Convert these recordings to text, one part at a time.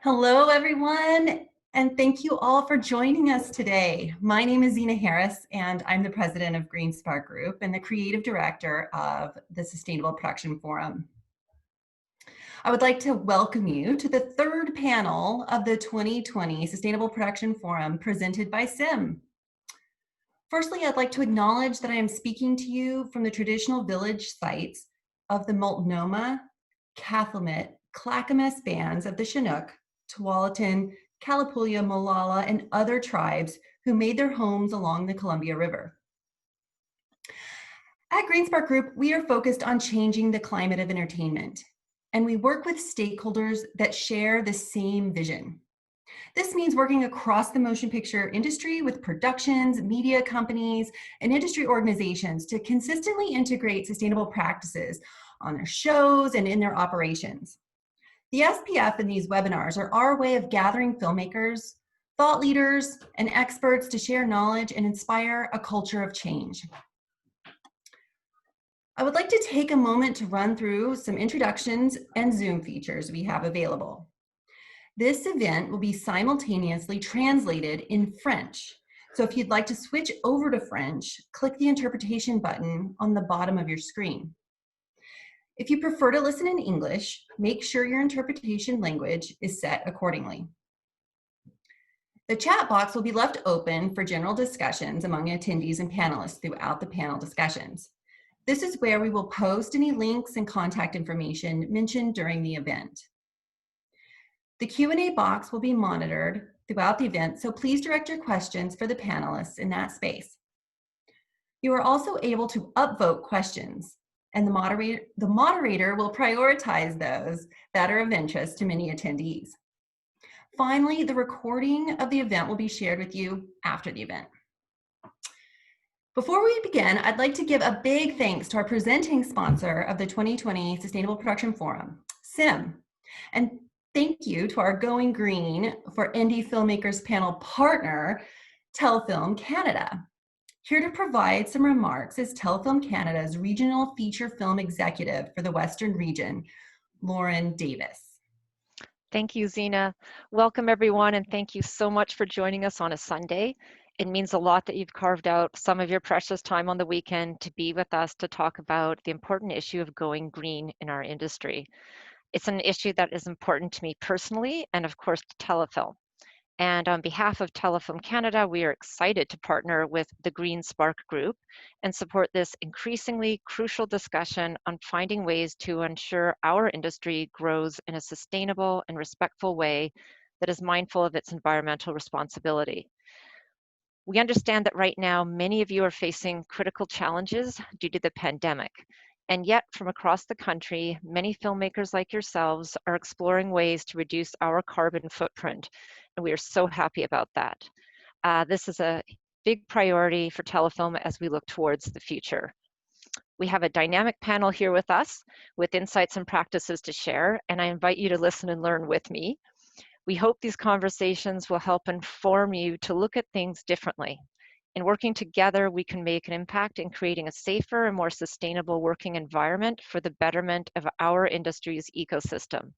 Hello, everyone, and thank you all for joining us today. My name is Zena Harris, and I'm the president of Green Spark Group and the creative director of the Sustainable Production Forum. I would like to welcome you to the third panel of the 2020 Sustainable Production Forum presented by SIM. Firstly, I'd like to acknowledge that I am speaking to you from the traditional village sites of the Multnomah, Cathlamet, Clackamas bands of the Chinook, Tualatin, Kalapuya, Molalla, and other tribes who made their homes along the Columbia River. At Green Spark Group, we are focused on changing the climate of entertainment, and we work with stakeholders that share the same vision. This means working across the motion picture industry with productions, media companies, and industry organizations to consistently integrate sustainable practices on their shows and in their operations. The SPF in these webinars are our way of gathering filmmakers, thought leaders, and experts to share knowledge and inspire a culture of change. I would like to take a moment to run through some introductions and Zoom features we have available. This event will be simultaneously translated in French. So if you'd like to switch over to French, click the interpretation button on the bottom of your screen. If you prefer to listen in English, make sure your interpretation language is set accordingly. The chat box will be left open for general discussions among attendees and panelists throughout the panel discussions. This is where we will post any links and contact information mentioned during the event. The Q&A box will be monitored throughout the event, so please direct your questions for the panelists in that space. You are also able to upvote questions, and the moderator will prioritize those that are of interest to many attendees. Finally, the recording of the event will be shared with you after the event. Before we begin, I'd like to give a big thanks to our presenting sponsor of the 2020 Sustainable Production Forum, SIM, and thank you to our Going Green for Indie Filmmakers panel partner, Telefilm Canada. Here to provide some remarks is Telefilm Canada's Regional Feature Film Executive for the Western Region, Lauren Davis. Thank you, Zena. Welcome, everyone, and thank you so much for joining us on a Sunday. It means a lot that you've carved out some of your precious time on the weekend to be with us to talk about the important issue of going green in our industry. It's an issue that is important to me personally and, of course, to Telefilm. And on behalf of Telefilm Canada, we are excited to partner with the Green Spark Group and support this increasingly crucial discussion on finding ways to ensure our industry grows in a sustainable and respectful way that is mindful of its environmental responsibility. We understand that right now, many of you are facing critical challenges due to the pandemic. And yet, from across the country, many filmmakers like yourselves are exploring ways to reduce our carbon footprint. And we are so happy about that. This is a big priority for Telefilm as we look towards the future. We have a dynamic panel here with us with insights and practices to share, and I invite you to listen and learn with me. We hope these conversations will help inform you to look at things differently. In working together, we can make an impact in creating a safer and more sustainable working environment for the betterment of our industry's ecosystem.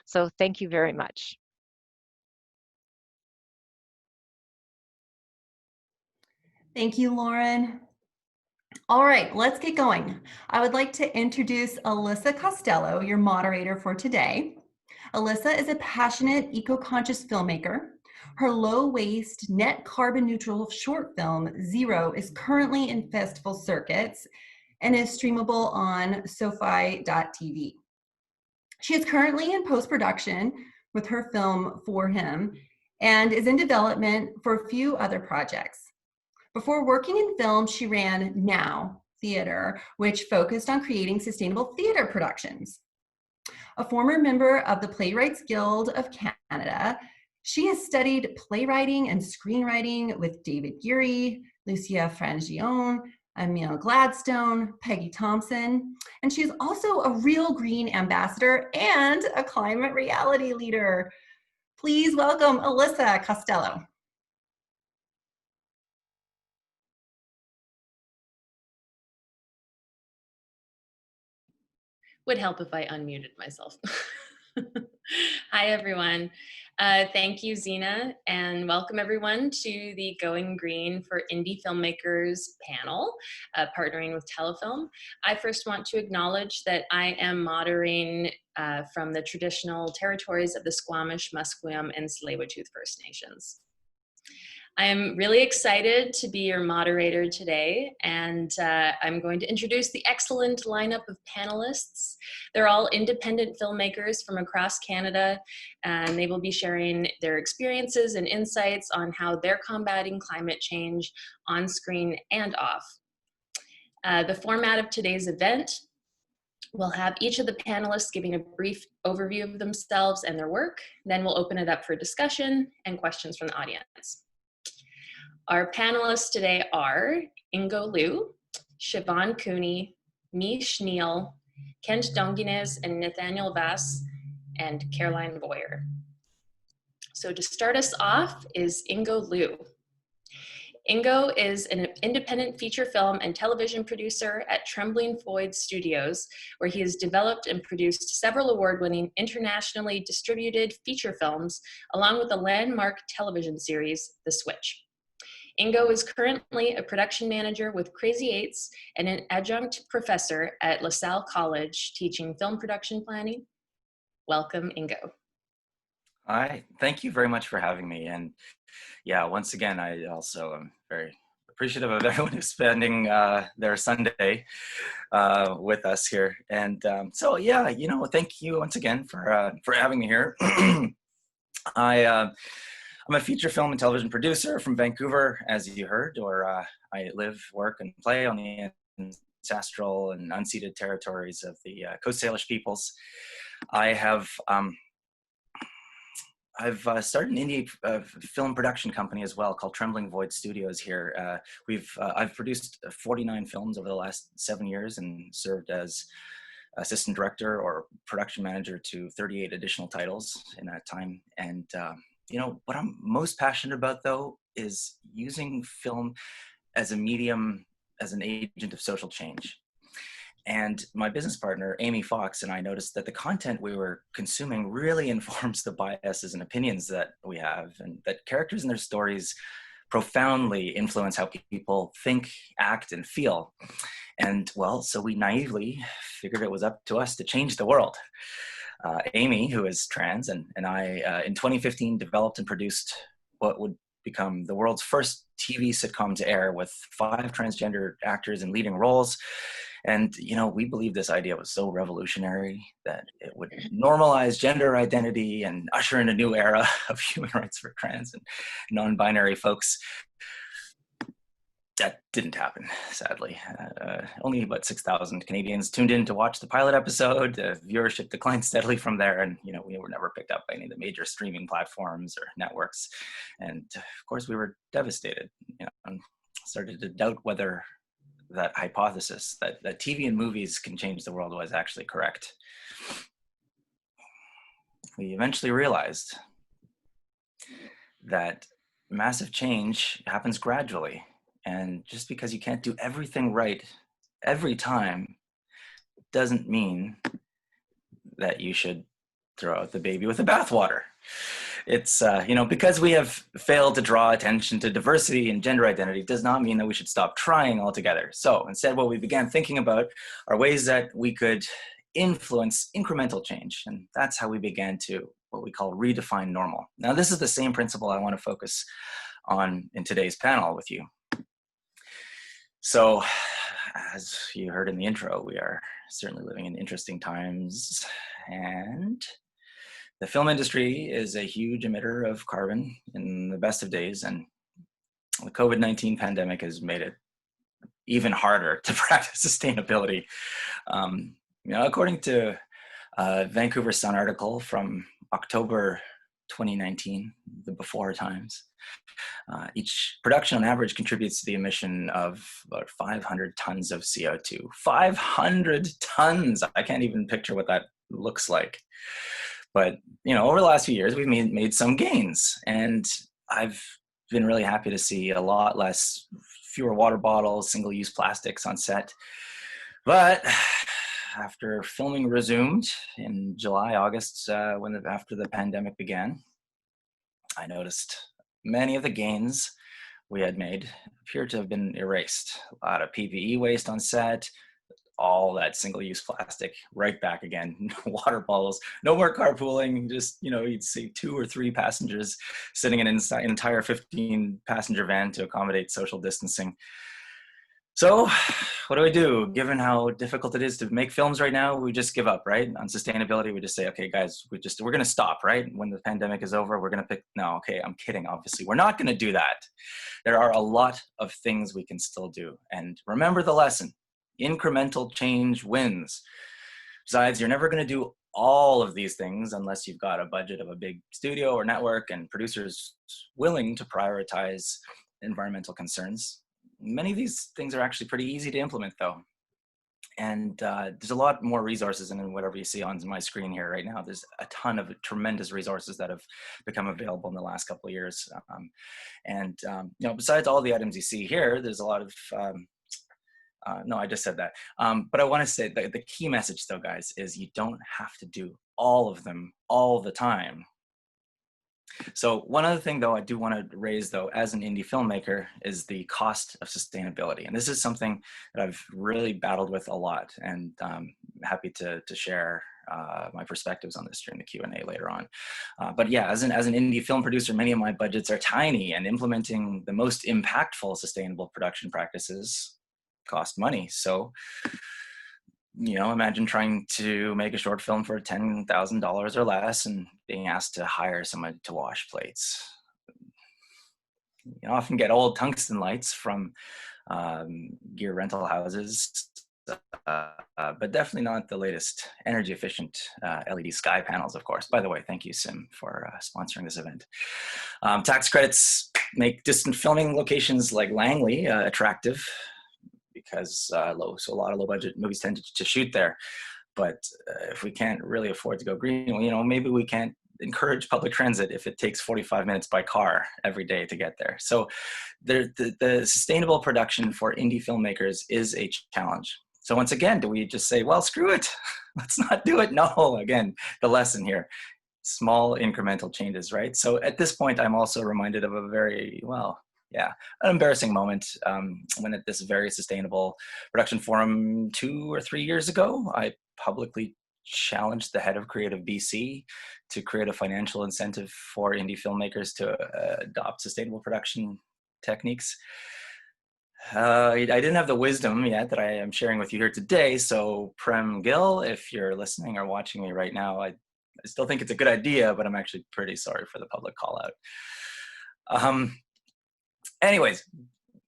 So thank you very much. Thank you, Lauren. All right, let's get going. I would like to introduce Alyssa Costello, your moderator for today. Alyssa is a passionate, eco-conscious filmmaker. Her low-waste, net carbon-neutral short film, Zero, is currently in festival circuits and is streamable on sofi.tv. She is currently in post-production with her film For Him and is in development for a few other projects. Before working in film, she ran Now Theatre, which focused on creating sustainable theater productions. A former member of the Playwrights Guild of Canada, she has studied playwriting and screenwriting with David Geary, Lucia Frangione, Emile Gladstone, Peggy Thompson, and she's also a Real Green ambassador and a climate reality leader. Please welcome Alyssa Costello. Would help if I unmuted myself. Hi, everyone. Thank you, Zena, and welcome everyone to the Going Green for Indie Filmmakers panel, partnering with Telefilm. I first want to acknowledge that I am moderating from the traditional territories of the Squamish, Musqueam, and Tsleil-Waututh First Nations. I am really excited to be your moderator today, and I'm going to introduce the excellent lineup of panelists. They're all independent filmmakers from across Canada, and they will be sharing their experiences and insights on how they're combating climate change on screen and off. The format of today's event will have each of the panelists giving a brief overview of themselves and their work. Then we'll open it up for discussion and questions from the audience. Our panelists today are Ingo Liu, Siobhan Cooney, Meesh Neal, Kent Donguines, and Nathanael Vass, and Caroline Voyer. So to start us off is Ingo Liu. Ingo is an independent feature film and television producer at Trembling Floyd Studios, where he has developed and produced several award-winning, internationally distributed feature films, along with the landmark television series, The Switch. Ingo is currently a production manager with Crazy Eights and an adjunct professor at LaSalle College teaching film production planning. Welcome, Ingo. Hi, thank you very much for having me. And yeah, once again, I also am very appreciative of everyone who's spending their Sunday with us here. And so yeah, thank you once again for having me here. I'm a feature film and television producer from Vancouver, as you heard, or I live, work, and play on the ancestral and unceded territories of the Costello peoples. I've started an indie film production company as well called Trembling Void Studios here. I've produced 49 films over the last 7 years and served as assistant director or production manager to 38 additional titles in that time. And what I'm most passionate about, though, is using film as a medium, as an agent of social change. And my business partner, Amy Fox, and I noticed that the content we were consuming really informs the biases and opinions that we have, and that characters and their stories profoundly influence how people think, act, and feel. And well, so we naively figured it was up to us to change the world. Amy, who is trans, and I, in 2015, developed and produced what would become the world's first TV sitcom to air with 5 transgender actors in leading roles. And, we believed this idea was so revolutionary that it would normalize gender identity and usher in a new era of human rights for trans and non-binary folks. That didn't happen, sadly. Only about 6,000 Canadians tuned in to watch the pilot episode. The viewership declined steadily from there, and we were never picked up by any of the major streaming platforms or networks. And of course, we were devastated. And started to doubt whether that hypothesis that TV and movies can change the world was actually correct. We eventually realized that massive change happens gradually. And just because you can't do everything right every time doesn't mean that you should throw out the baby with the bathwater. It's, because we have failed to draw attention to diversity and gender identity does not mean that we should stop trying altogether. So instead, what we began thinking about are ways that we could influence incremental change. And that's how we began to what we call redefine normal. Now, this is the same principle I want to focus on in today's panel with you. So, as you heard in the intro, we are certainly living in interesting times, and the film industry is a huge emitter of carbon in the best of days, and the COVID-19 pandemic has made it even harder to practice sustainability. According to a Vancouver Sun article from October 2019, the before times, each production on average contributes to the emission of about 500 tons of CO2. 500 tons! I can't even picture what that looks like. But, over the last few years, we've made some gains. And I've been really happy to see a lot fewer water bottles, single-use plastics on set. But after filming resumed in July, August, after the pandemic began, I noticed many of the gains we had made appear to have been erased. A lot of PPE waste on set, all that single-use plastic right back again. Water bottles, no more carpooling. Just, you'd see 2 or 3 passengers sitting in an entire 15-passenger van to accommodate social distancing. So what do? Given how difficult it is to make films right now, we just give up, right? On sustainability, we just say, okay, guys, we're going to stop, right? When the pandemic is over, we're going to pick, no, okay, I'm kidding. Obviously, we're not going to do that. There are a lot of things we can still do. And remember the lesson, incremental change wins. Besides, you're never going to do all of these things unless you've got a budget of a big studio or network and producers willing to prioritize environmental concerns. Many of these things are actually pretty easy to implement, though. And there's a lot more resources than whatever you see on my screen here right now. There's a ton of tremendous resources that have become available in the last couple of years. Besides all the items you see here, there's a lot of, no, I just said that. But I want to say that the key message, though, guys, is you don't have to do all of them all the time. So one other thing, though, I do want to raise, though, as an indie filmmaker, is the cost of sustainability. And this is something that I've really battled with a lot, and happy to share my perspectives on this during the Q&A later on. But yeah, as an indie film producer, many of my budgets are tiny, and implementing the most impactful sustainable production practices cost money. So, imagine trying to make a short film for $10,000 or less and being asked to hire someone to wash plates. You often get old tungsten lights from gear rental houses, but definitely not the latest energy efficient LED sky panels, of course. By the way, thank you, Sim, for sponsoring this event. Tax credits make distant filming locations like Langley attractive, because a lot of low budget movies tend to shoot there. But if we can't really afford to go green, maybe we can't encourage public transit if it takes 45 minutes by car every day to get there. So the sustainable production for indie filmmakers is a challenge. So once again, do we just say, well, screw it, let's not do it? No, again, the lesson here, small incremental changes, right? So at this point, I'm also reminded of a very, an embarrassing moment when at this very sustainable production forum 2 or 3 years ago, I publicly challenged the head of Creative BC to create a financial incentive for indie filmmakers to adopt sustainable production techniques. I didn't have the wisdom yet that I am sharing with you here today. So Prem Gill, if you're listening or watching me right now, I still think it's a good idea, but I'm actually pretty sorry for the public call out. Anyways,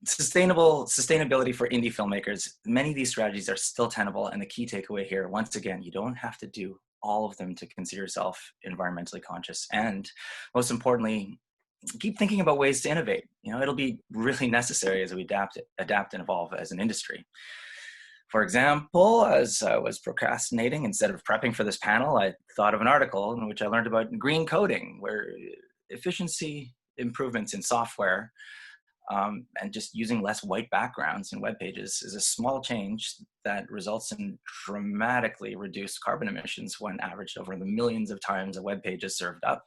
sustainability for indie filmmakers. Many of these strategies are still tenable, and the key takeaway here, once again, you don't have to do all of them to consider yourself environmentally conscious. And most importantly, keep thinking about ways to innovate. It'll be really necessary as we adapt and evolve as an industry. For example, as I was procrastinating, instead of prepping for this panel, I thought of an article in which I learned about green coding, where efficiency improvements in software and just using less white backgrounds in web pages is a small change that results in dramatically reduced carbon emissions when averaged over the millions of times a web page is served up.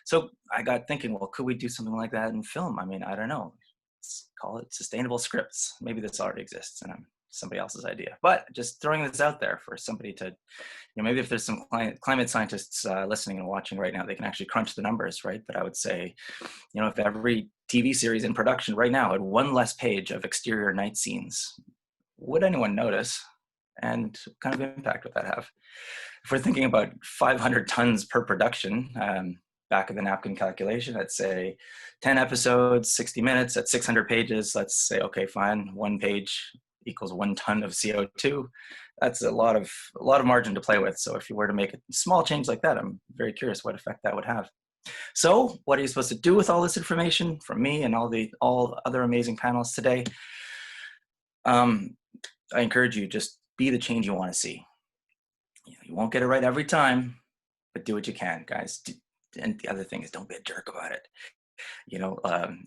So I got thinking, well, could we do something like that in film? I mean, I don't know. Let's call it sustainable scripts. Maybe this already exists and I'm somebody else's idea. But just throwing this out there for somebody to, maybe if there's some climate scientists listening and watching right now, they can actually crunch the numbers, right? But I would say, if every TV series in production right now had one less page of exterior night scenes, would anyone notice? And what kind of impact would that have? If we're thinking about 500 tons per production, back of the napkin calculation, let's say 10 episodes, 60 minutes at 600 pages, let's say, okay, fine, 1 page equals 1 ton of CO2. That's a lot of margin to play with. So if you were to make a small change like that, I'm very curious what effect that would have. So what are you supposed to do with all this information from me and all other amazing panelists today? I encourage you, just be the change you want to see. You won't get it right every time, but do what you can, guys. And the other thing is, don't be a jerk about it.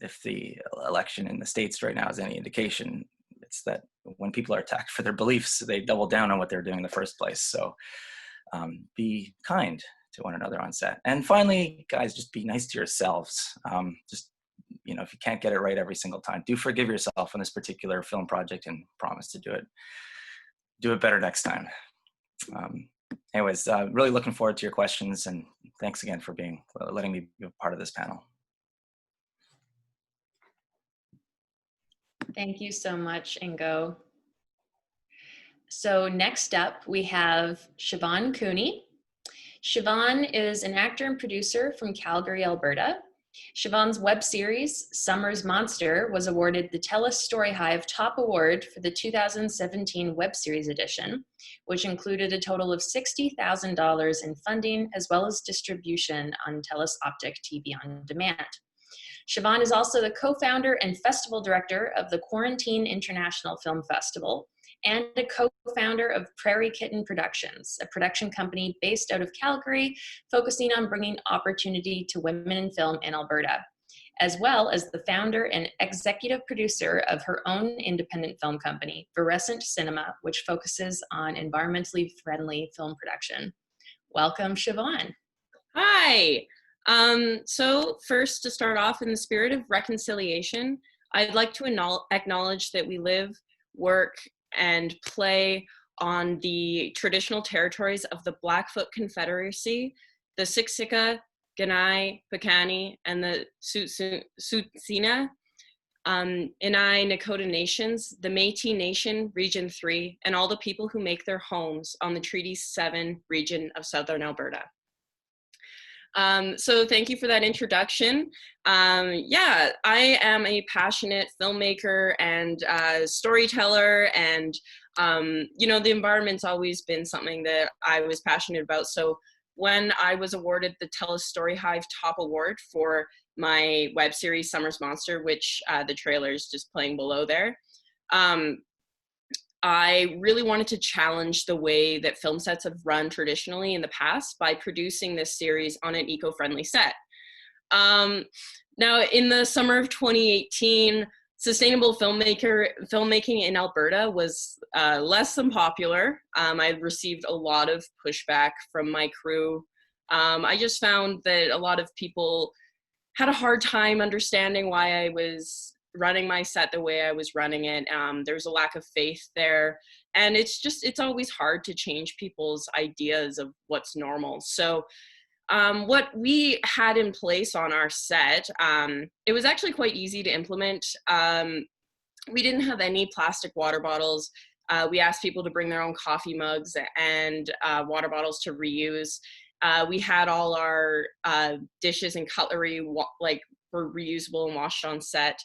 If the election in the States right now is any indication, it's that when people are attacked for their beliefs, they double down on what they're doing in the first place. So be kind one another on set. And finally, guys, just be nice to yourselves. Just, you know, if you can't get it right every single time, do forgive yourself on this particular film project and promise to do it better next time. Anyways, really looking forward to your questions, and thanks again for letting me be a part of this panel. Thank you so much, Ingo. So next up, we have Siobhan Cooney. Siobhan is an actor and producer from Calgary, Alberta. Siobhan's web series, Summer's Monster, was awarded the TELUS Story Hive Top Award for the 2017 web series edition, which included a total of $60,000 in funding, as well as distribution on TELUS Optic TV on demand. Siobhan is also the co-founder and festival director of the Quarantine International Film Festival, and a co-founder of Prairie Kitten Productions, a production company based out of Calgary, focusing on bringing opportunity to women in film in Alberta, as well as the founder and executive producer of her own independent film company, Virescent Cinema, which focuses on environmentally friendly film production. Welcome, Siobhan. Hi. So first, to start off, in the spirit of reconciliation, I'd like to acknowledge that we live, work, and play on the traditional territories of the Blackfoot Confederacy, the Siksika, Kainai, Piikani, and the Tsuut'ina, Inai Nakota Nations, the Métis Nation, Region 3, and all the people who make their homes on the Treaty 7 region of Southern Alberta. So thank you for that introduction. Yeah, I am a passionate filmmaker and storyteller, and you know, the environment's always been something that I was passionate about. So when I was awarded the TELUS Story Hive Top Award for my web series Summer's Monster, which the trailer is just playing below there, I really wanted to challenge the way that film sets have run traditionally in the past by producing this series on an eco-friendly set. Now, in the summer of 2018, sustainable filmmaking in Alberta was less than popular. I received a lot of pushback from my crew. I just found that a lot of people had a hard time understanding why I was running my set the way I was running it. There's a lack of faith there. And it's always hard to change people's ideas of what's normal. So what we had in place on our set, it was actually quite easy to implement. We didn't have any plastic water bottles. We asked people to bring their own coffee mugs and water bottles to reuse. We had all our dishes and cutlery were reusable and washed on set.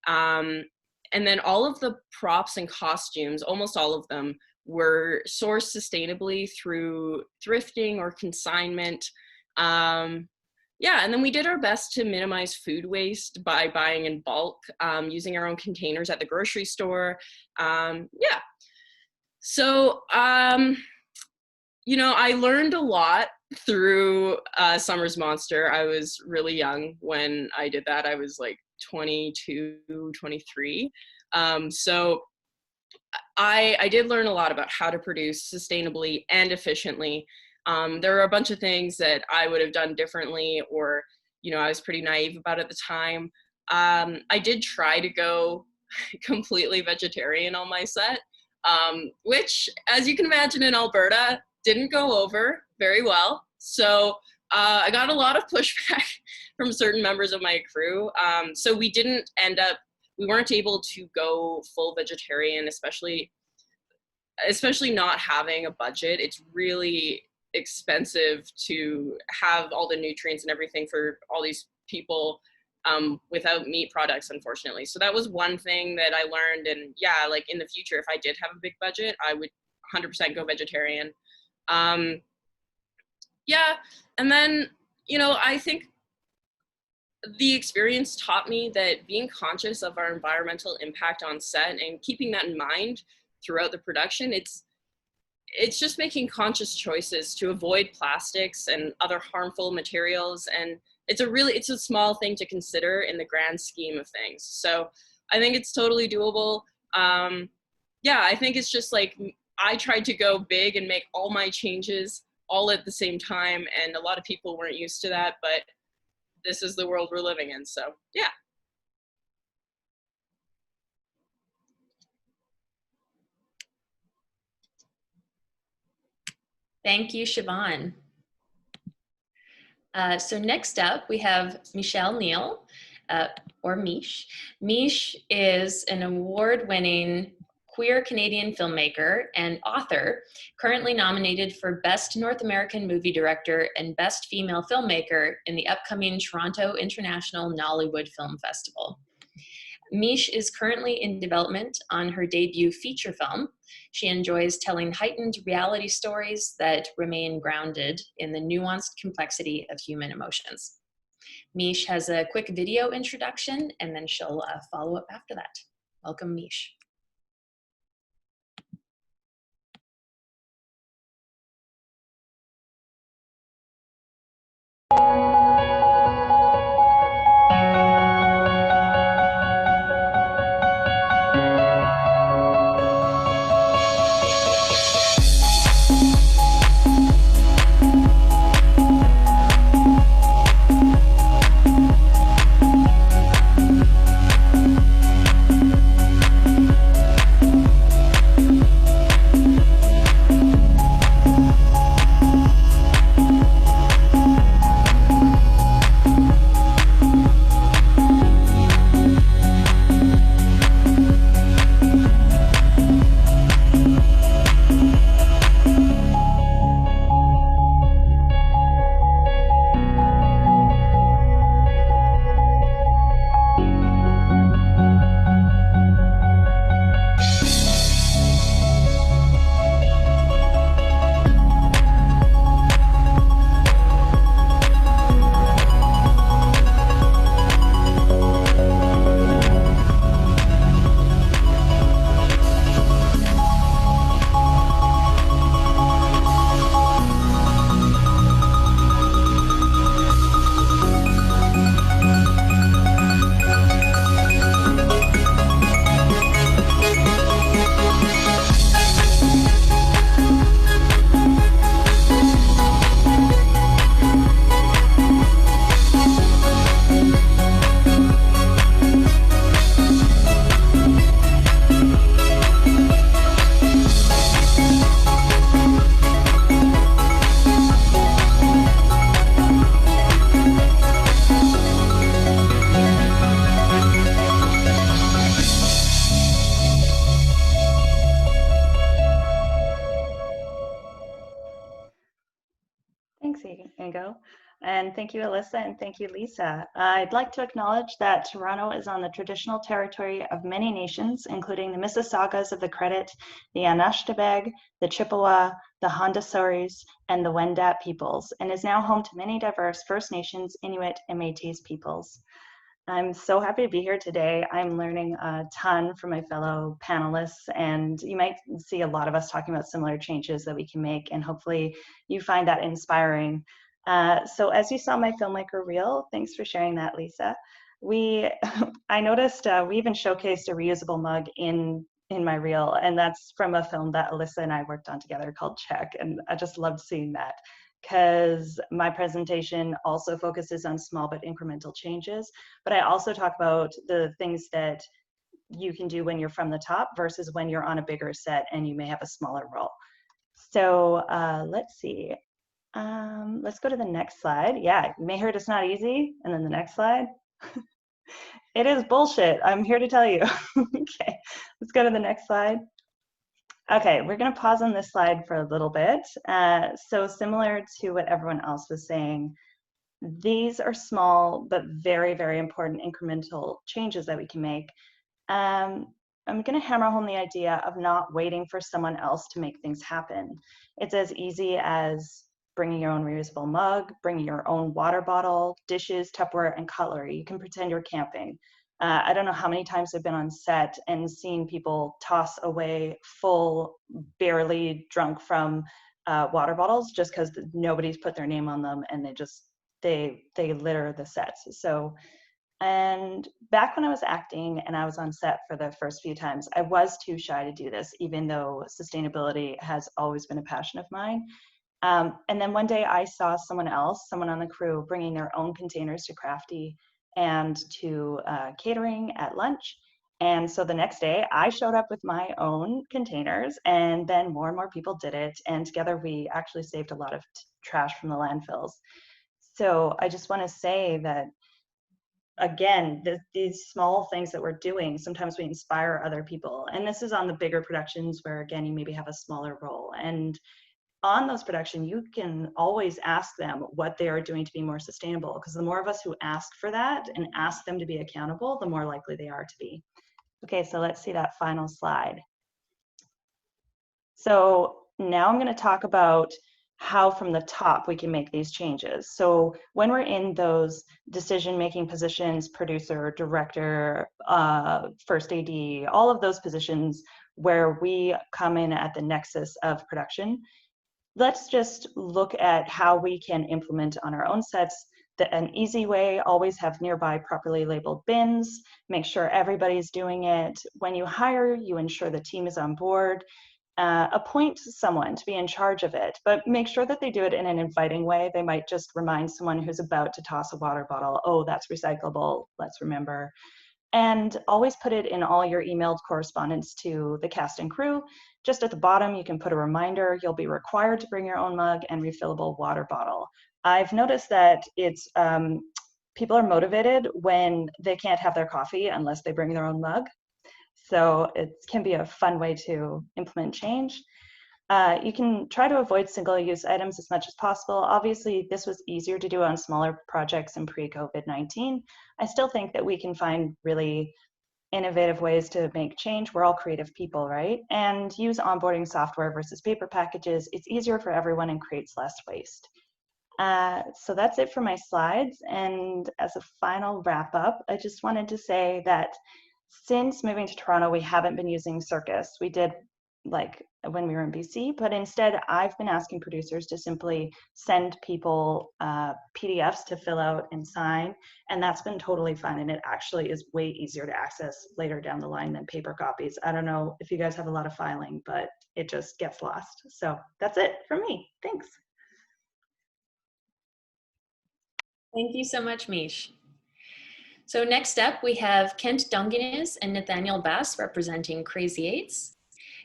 And then all of the props and costumes, almost all of them, were sourced sustainably through thrifting or consignment. Yeah, and then we did our best to minimize food waste by buying in bulk, using our own containers at the grocery store. Yeah, so, you know, I learned a lot through Summer's Monster. I was really young when I did that. I was like 22, 23. So I did learn a lot about how to produce sustainably and efficiently. There were a bunch of things that I would have done differently, or, you know, I was pretty naive about at the time. I did try to go completely vegetarian on my set, which, as you can imagine, in Alberta, didn't go over very well. So I got a lot of pushback from certain members of my crew. So we weren't able to go full vegetarian, especially not having a budget. It's really expensive to have all the nutrients and everything for all these people without meat products, unfortunately. So that was one thing that I learned. And yeah, like in the future, if I did have a big budget, I would 100% go vegetarian. Yeah, and then, you know, I think the experience taught me that being conscious of our environmental impact on set and keeping that in mind throughout the production, it's just making conscious choices to avoid plastics and other harmful materials. And it's a small thing to consider in the grand scheme of things. So I think it's totally doable. Yeah, I think it's just like, I tried to go big and make all my changes all at the same time, and a lot of people weren't used to that, but this is the world we're living in, so yeah. Thank you, Siobhan. So next up, we have Neal, or Meesh. Meesh is an award-winning queer Canadian filmmaker and author, currently nominated for Best North American Movie Director and Best Female Filmmaker in the upcoming Toronto International Nollywood Film Festival. Meesh is currently in development on her debut feature film. She enjoys telling heightened reality stories that remain grounded in the nuanced complexity of human emotions. Meesh has a quick video introduction, and then she'll follow up after that. Welcome, Meesh. Thanks, Ingo. And thank you, Alyssa, and thank you, Lisa. I'd like to acknowledge that Toronto is on the traditional territory of many nations, including the Mississaugas of the Credit, the Anishtabeg, the Chippewa, the Haudenosaunee, and the Wendat peoples, and is now home to many diverse First Nations, Inuit, and Métis peoples. I'm so happy to be here today. I'm learning a ton from my fellow panelists, and you might see a lot of us talking about similar changes that we can make, and hopefully you find that inspiring. So as you saw my Filmmaker reel, thanks for sharing that, Lisa. I noticed we even showcased a reusable mug in my reel, and that's from a film that Alyssa and I worked on together called Check, and I just loved seeing that, because my presentation also focuses on small but incremental changes, but I also talk about the things that you can do when you're from the top versus when you're on a bigger set and you may have a smaller role. So let's see. Let's go to the next slide. Yeah, you may hear it's not easy. And then the next slide. It is bullshit. I'm here to tell you. Okay, let's go to the next slide. Okay, we're going to pause on this slide for a little bit. So similar to what everyone else was saying, these are small but very, very important incremental changes that we can make. I'm going to hammer home the idea of not waiting for someone else to make things happen. It's as easy as bringing your own reusable mug, bringing your own water bottle, dishes, Tupperware, and cutlery. You can pretend you're camping. I don't know how many times I've been on set and seen people toss away full, barely drunk from water bottles just because nobody's put their name on them, and they litter the sets. So, and back when I was acting and I was on set for the first few times, I was too shy to do this, even though sustainability has always been a passion of mine. And then one day I saw someone on the crew, bringing their own containers to Crafty and to catering at lunch. And so the next day I showed up with my own containers, and then more and more people did it. And together we actually saved a lot of trash from the landfills. So I just want to say that, again, these small things that we're doing, sometimes we inspire other people. And this is on the bigger productions where, again, you maybe have a smaller role. And on those production, you can always ask them what they are doing to be more sustainable, because the more of us who ask for that and ask them to be accountable, the more likely they are to be. Okay, so let's see that final slide. So now I'm going to talk about how from the top we can make these changes. So when we're in those decision-making positions, producer, director, first AD, all of those positions where we come in at the nexus of production, let's just look at how we can implement on our own sets. An easy way, always have nearby properly labeled bins, make sure everybody's doing it. When you hire, you ensure the team is on board. Appoint someone to be in charge of it, but make sure that they do it in an inviting way. They might just remind someone who's about to toss a water bottle, oh, that's recyclable, let's remember. And always put it in all your emailed correspondence to the cast and crew. Just at the bottom, you can put a reminder. You'll be required to bring your own mug and refillable water bottle. I've noticed that it's people are motivated when they can't have their coffee unless they bring their own mug. So it can be a fun way to implement change. You can try to avoid single-use items as much as possible. Obviously, this was easier to do on smaller projects in pre-COVID-19. I still think that we can find really innovative ways to make change. We're all creative people, right? And use onboarding software versus paper packages. It's easier for everyone and creates less waste. So that's it for my slides. And as a final wrap up, I just wanted to say that since moving to Toronto, we haven't been using Circus. We did like when we were in BC, but instead I've been asking producers to simply send people PDFs to fill out and sign, and that's been totally fun, and it actually is way easier to access later down the line than paper copies. I don't know if you guys have a lot of filing, but it just gets lost. So that's it from me. Thanks. Thank you so much, Meesh. So next up, we have Kent Donguines and Nathanael Vass representing Crazy Eights.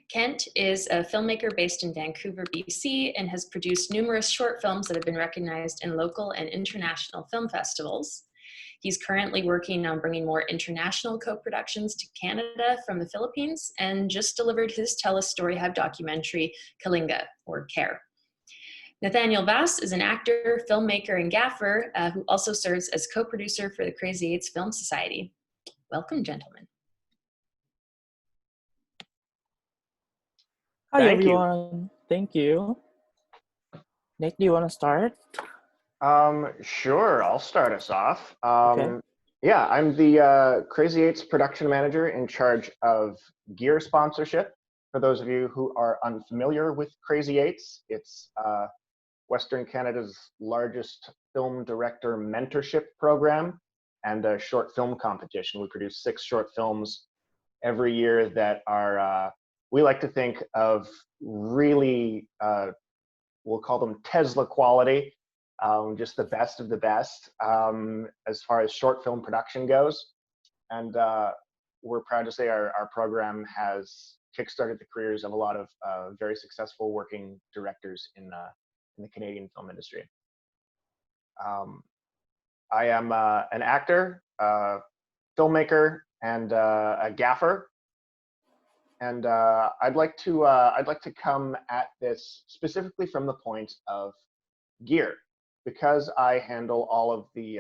Kent is a filmmaker based in Vancouver, BC, and has produced numerous short films that have been recognized in local and international film festivals. He's currently working on bringing more international co-productions to Canada from the Philippines, and just delivered his Tell a Story Hive documentary, Kalinga, or Care. Nathanael Vass is an actor, filmmaker, and gaffer who also serves as co-producer for the Crazy Eights Film Society. Welcome, gentlemen. Hi, everyone. Thank you. Nick, do you want to start? Sure, I'll start us off. Okay. Yeah, I'm the Crazy Eights production manager in charge of gear sponsorship. For those of you who are unfamiliar with Crazy Eights, it's Western Canada's largest film director mentorship program and a short film competition. We produce 6 short films every year that are, we like to think of really, we'll call them Tesla quality, just the best of the best as far as short film production goes. And we're proud to say our program has kickstarted the careers of a lot of very successful working directors in the Canadian film industry. I am an actor, filmmaker, and a gaffer. And I'd like to come at this specifically from the point of gear, because I handle all of the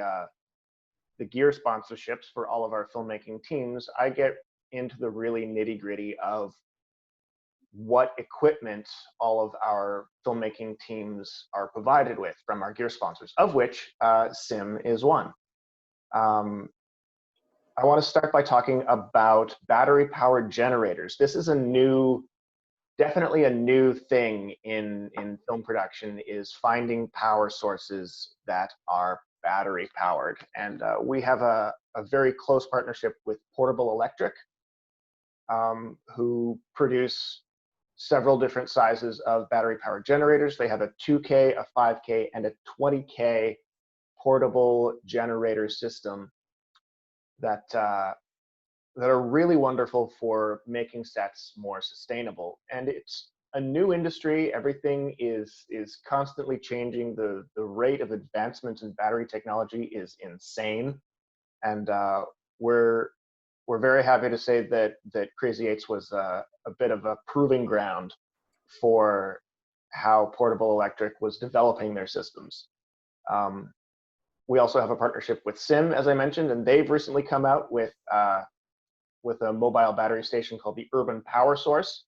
gear sponsorships for all of our filmmaking teams. I get into the really nitty-gritty of what equipment all of our filmmaking teams are provided with from our gear sponsors, of which SIM is one. I want to start by talking about battery-powered generators. This is definitely a new thing in film production, is finding power sources that are battery-powered. And we have a very close partnership with Portable Electric, who produce several different sizes of battery powered generators. They have a 2K, a 5K, and a 20K portable generator system that that are really wonderful for making sets more sustainable. And it's a new industry. Everything is constantly changing. The rate of advancement in battery technology is insane. And we're very happy to say that Crazy Eights was a bit of a proving ground for how Portable Electric was developing their systems. We also have a partnership with Sim, as I mentioned, and they've recently come out with a mobile battery station called the Urban Power Source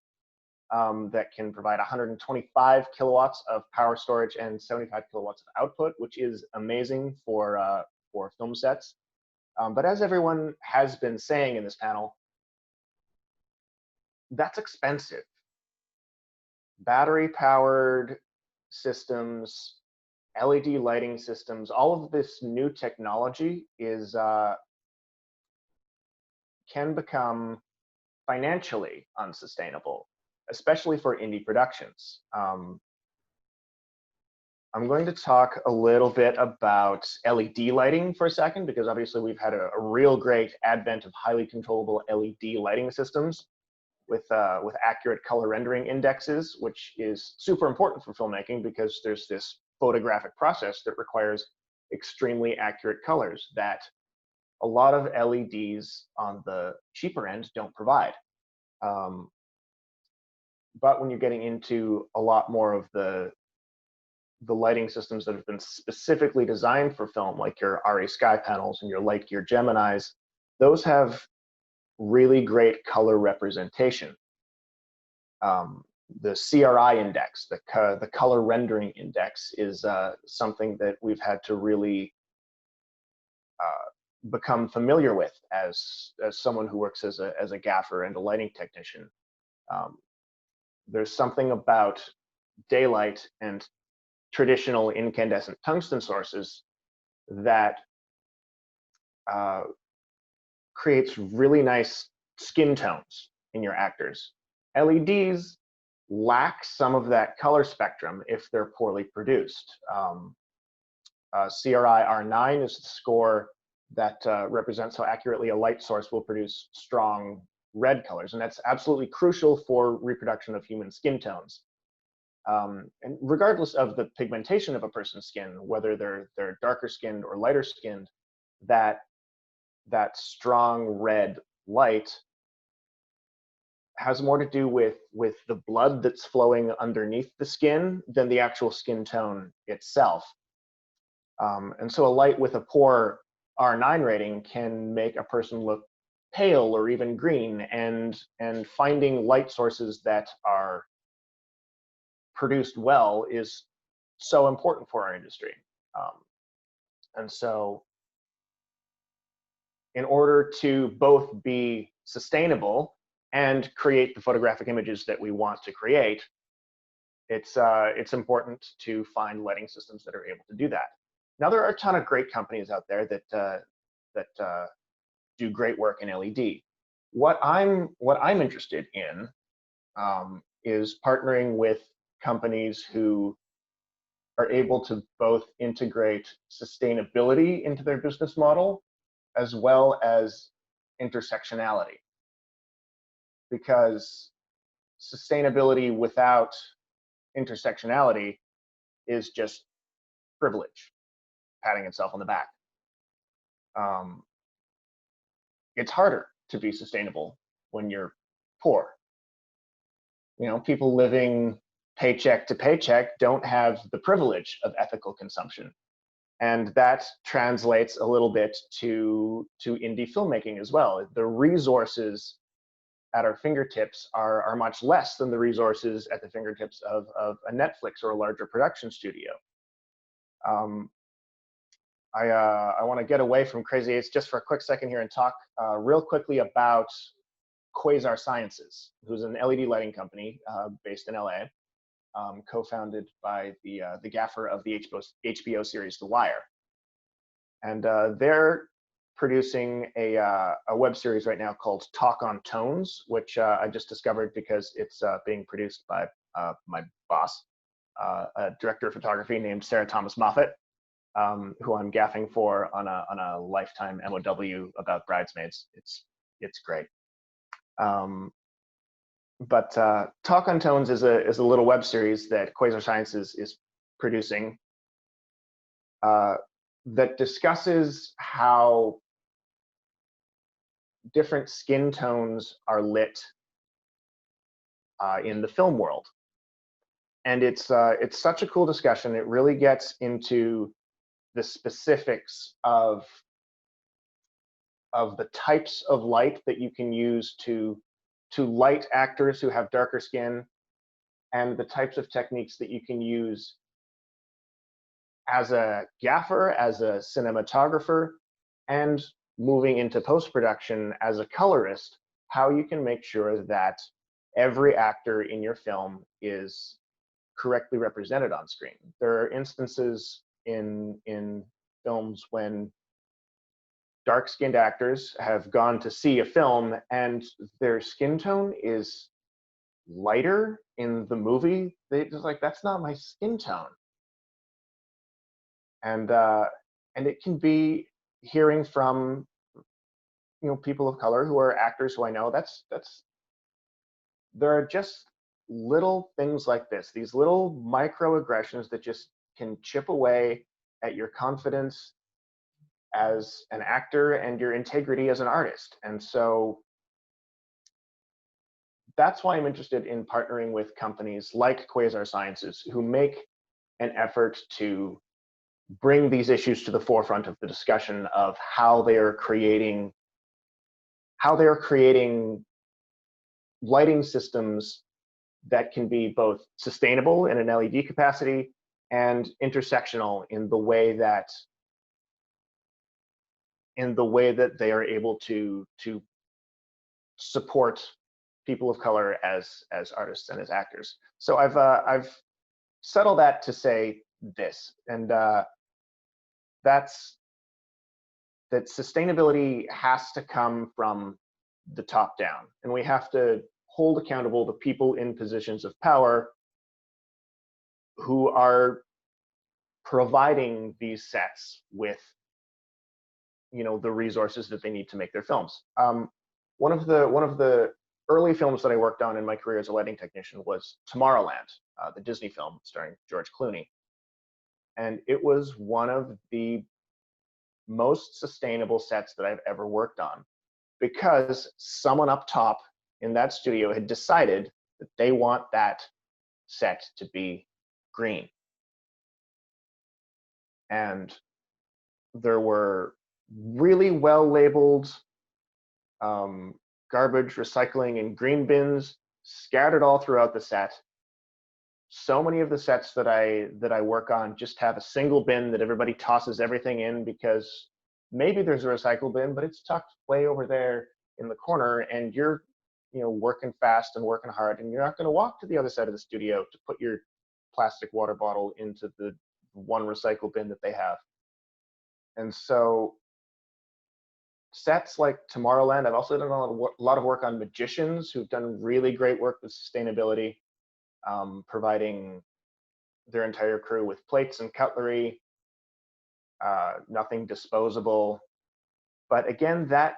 that can provide 125 kilowatts of power storage and 75 kilowatts of output, which is amazing for film sets. But as everyone has been saying in this panel, that's expensive. Battery-powered systems, LED lighting systems, all of this new technology is can become financially unsustainable, especially for indie productions. I'm going to talk a little bit about LED lighting for a second, because obviously we've had a real great advent of highly controllable LED lighting systems with accurate color rendering indexes, which is super important for filmmaking because there's this photographic process that requires extremely accurate colors that a lot of LEDs on the cheaper end don't provide. But when you're getting into a lot more of the lighting systems that have been specifically designed for film, like your RE Sky panels and your Light Gear Geminis, those have really great color representation. The CRI index, the color rendering index, is something that we've had to really become familiar with as someone who works as a gaffer and a lighting technician. There's something about daylight and traditional incandescent tungsten sources that creates really nice skin tones in your actors. LEDs lack some of that color spectrum if they're poorly produced. CRI R9 is the score that represents how accurately a light source will produce strong red colors, and that's absolutely crucial for reproduction of human skin tones. And regardless of the pigmentation of a person's skin, whether they're darker skinned or lighter skinned, that strong red light has more to do with the blood that's flowing underneath the skin than the actual skin tone itself. And so a light with a poor R9 rating can make a person look pale or even green, and finding light sources that are produced well is so important for our industry. And so in order to both be sustainable and create the photographic images that we want to create, it's important to find lighting systems that are able to do that. Now, there are a ton of great companies out there that do great work in LED. What I'm interested in is partnering with companies who are able to both integrate sustainability into their business model as well as intersectionality. Because sustainability without intersectionality is just privilege, patting itself on the back. It's harder to be sustainable when you're poor. You know, people living paycheck to paycheck don't have the privilege of ethical consumption. And that translates a little bit to indie filmmaking as well. The resources at our fingertips are much less than the resources at the fingertips of a Netflix or a larger production studio. I want to get away from Crazy Eights just for a quick second here and talk real quickly about Quasar Sciences, who's an LED lighting company based in LA, co-founded by the gaffer of the HBO series The Wire. And producing a web series right now called Talk on Tones, which I just discovered because it's being produced by my boss, a director of photography named Sarah Thomas Moffat, who I'm gaffing for on a lifetime MOW about Bridesmaids. It's great. But Talk on Tones is a little web series that Quasar Sciences is producing that discusses how different skin tones are lit in the film world. And it's such a cool discussion. It really gets into the specifics of the types of light that you can use to light actors who have darker skin, and the types of techniques that you can use as a gaffer, as a cinematographer, and moving into post-production as a colorist, how you can make sure that every actor in your film is correctly represented on screen. There are instances in films when dark-skinned actors have gone to see a film and their skin tone is lighter in the movie. They just like, that's not my skin tone. And it can be hearing from people of color who are actors who I know. There are just little things like this, these little microaggressions that just can chip away at your confidence as an actor and your integrity as an artist. And so that's why I'm interested in partnering with companies like Quasar Sciences, who make an effort to bring these issues to the forefront of the discussion of how they are creating lighting systems that can be both sustainable in an LED capacity and intersectional in the way that they are able to support people of color as artists and as actors. So I've settled that to say this, and that sustainability has to come from the top down, and we have to hold accountable the people in positions of power who are providing these sets with the resources that they need to make their films. One of the early films that I worked on in my career as a lighting technician was Tomorrowland, the Disney film starring George Clooney. And it was one of the most sustainable sets that I've ever worked on, because someone up top in that studio had decided that they want that set to be green. And there were really well labeled garbage, recycling, and green bins scattered all throughout the set. So many of the sets that I work on just have a single bin that everybody tosses everything in, because maybe there's a recycle bin, but it's tucked way over there in the corner, and you're working fast and working hard, and you're not going to walk to the other side of the studio to put your plastic water bottle into the one recycle bin that they have. And so sets like Tomorrowland, I've also done a lot of work on Magicians, who've done really great work with sustainability, providing their entire crew with plates and cutlery, nothing disposable. But again, that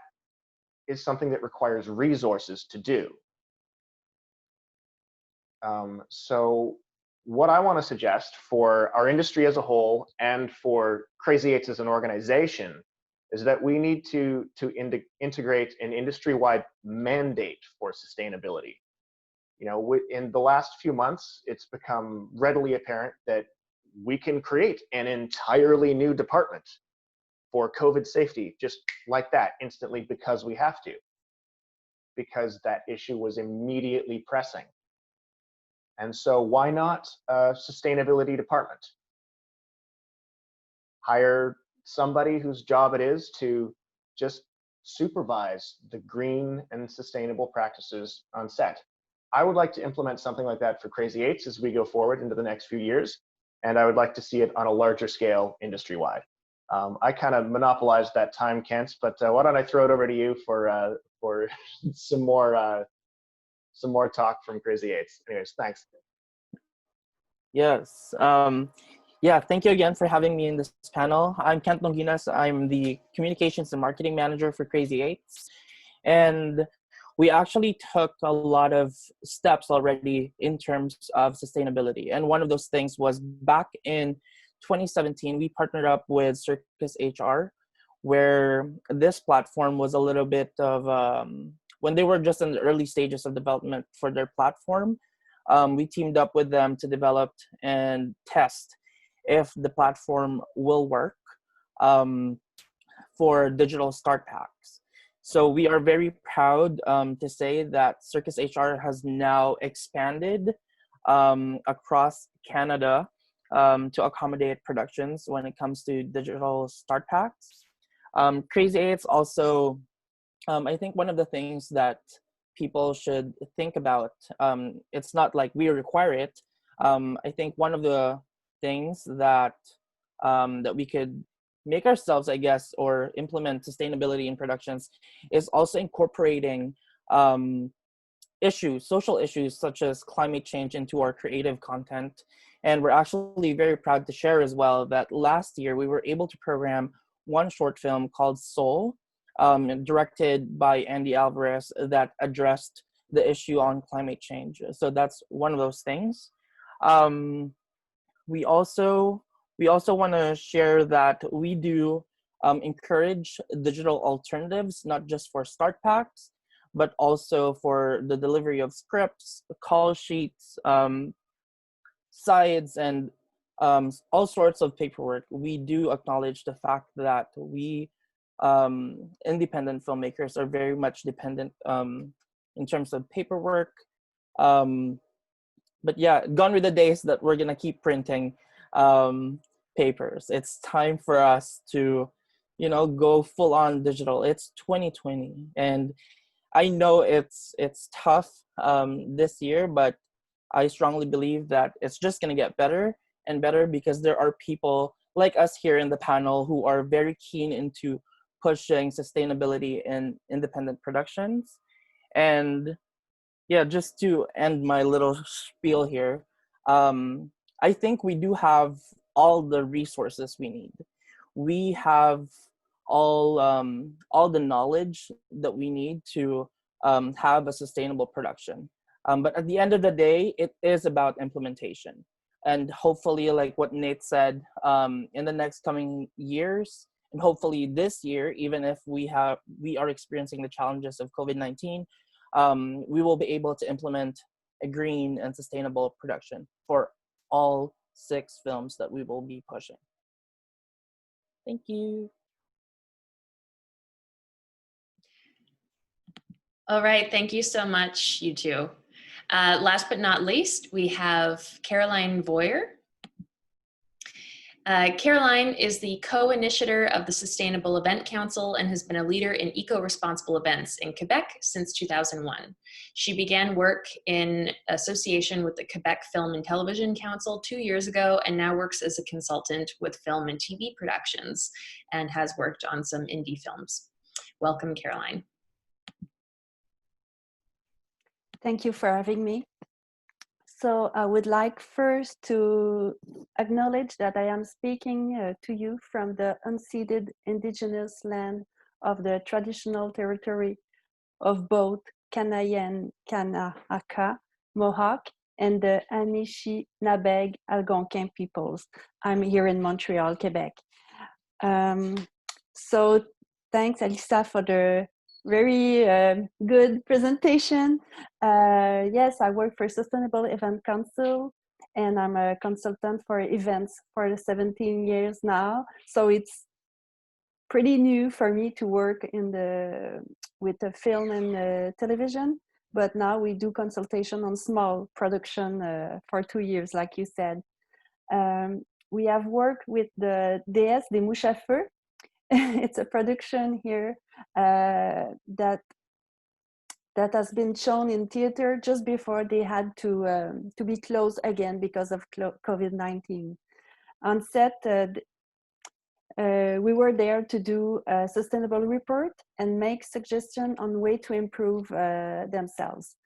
is something that requires resources to do. So what I want to suggest for our industry as a whole and for Crazy Eights as an organization is that we need to integrate an industry-wide mandate for sustainability. In the last few months, it's become readily apparent that we can create an entirely new department for COVID safety, just like that, instantly, because we have to, because that issue was immediately pressing. And so why not a sustainability department? Hire somebody whose job it is to just supervise the green and sustainable practices on set. I would like to implement something like that for Crazy Eights as we go forward into the next few years, and I would like to see it on a larger scale industry-wide. I kind of monopolized that time, Kent, but why don't I throw it over to you for some more talk from Crazy Eights. Anyways, thanks. Yes. Yeah, thank you again for having me in this panel. I'm Kent Donguines. I'm the Communications and Marketing Manager for Crazy Eights. And we actually took a lot of steps already in terms of sustainability. And one of those things was back in 2017, we partnered up with Circus HR, where this platform was a little bit of, when they were just in the early stages of development for their platform, we teamed up with them to develop and test if the platform will work for digital start packs. So we are very proud to say that Circus HR has now expanded across Canada to accommodate productions when it comes to digital start packs. Crazy Eights also, I think one of the things that people should think about, it's not like we require it. I think one of the things that that we could make ourselves, I guess, or implement sustainability in productions is also incorporating social issues such as climate change into our creative content. And we're actually very proud to share as well that last year we were able to program one short film called Soul, directed by Andy Alvarez, that addressed the issue on climate change. So that's one of those things. We also want to share that we do encourage digital alternatives, not just for start packs, but also for the delivery of scripts, call sheets, sides, and all sorts of paperwork. We do acknowledge the fact that we independent filmmakers are very much dependent in terms of paperwork. But yeah, gone with the days that we're gonna keep printing papers. It's time for us to, go full on digital. It's 2020, and I know it's tough this year, but I strongly believe that it's just gonna get better and better because there are people like us here in the panel who are very keen into pushing sustainability in independent productions. And yeah, just to end my little spiel here, I think we do have all the resources we need. We have all the knowledge that we need to have a sustainable production. But at the end of the day, it is about implementation. And hopefully, like what Nate said, in the next coming years, and hopefully this year, even if we are experiencing the challenges of COVID-19, we will be able to implement a green and sustainable production for all 6 films that we will be pushing. Thank you. All right, thank you so much, you two. Last but not least, we have Caroline Voyer. Caroline is the co-initiator of the Sustainable Event Council and has been a leader in eco-responsible events in Quebec since 2001. She began work in association with the Quebec Film and Television Council 2 years ago and now works as a consultant with film and TV productions and has worked on some indie films. Welcome, Caroline. Thank you for having me. So I would like first to acknowledge that I am speaking to you from the unceded indigenous land of the traditional territory of both Canadian Kanahaka, Mohawk, and the Anishinabeg Algonquin peoples. I'm here in Montreal, Quebec. So thanks, Alyssa, for the very good presentation. Yes, I work for Sustainable Event Council and I'm a consultant for events for 17 years now. So it's pretty new for me to work with the film and television, but now we do consultation on small production for 2 years, like you said. We have worked with the DS des Mouches à Feu. It's a production here that has been shown in theater just before they had to be closed again because of COVID-19. On set, we were there to do a sustainable report and make suggestions on way to improve themselves.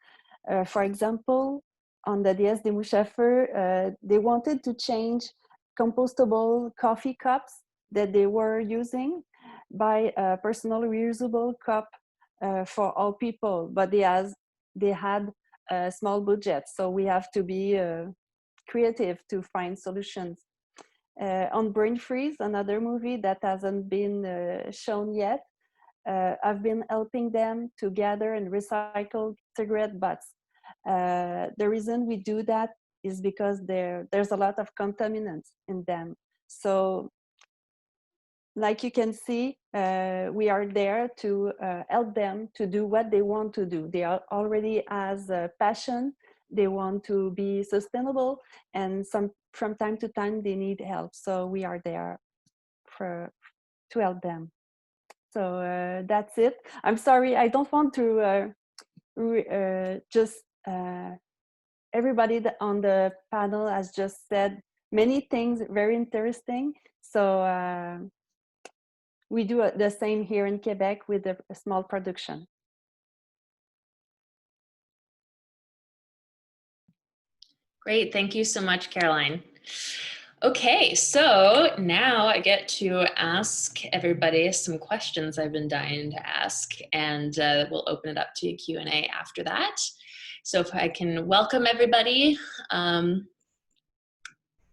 For example, on the DS de Mouchaffer, they wanted to change compostable coffee cups that they were using by a personal reusable cup for all people, but they had a small budget, so we have to be creative to find solutions. On Brain Freeze, another movie that hasn't been shown yet, I've been helping them to gather and recycle cigarette butts. The reason we do that is because there's a lot of contaminants in them. So, like you can see, we are there to help them to do what they want to do. They are already has a passion. They want to be sustainable, and from time to time they need help. So we are there to help them. So that's it. I'm sorry, I don't want to just everybody on the panel has just said many things very interesting. So we do the same here in Quebec with a small production. Great, thank you so much, Caroline. Okay, so now I get to ask everybody some questions I've been dying to ask, and we'll open it up to a Q&A after that. So if I can welcome everybody on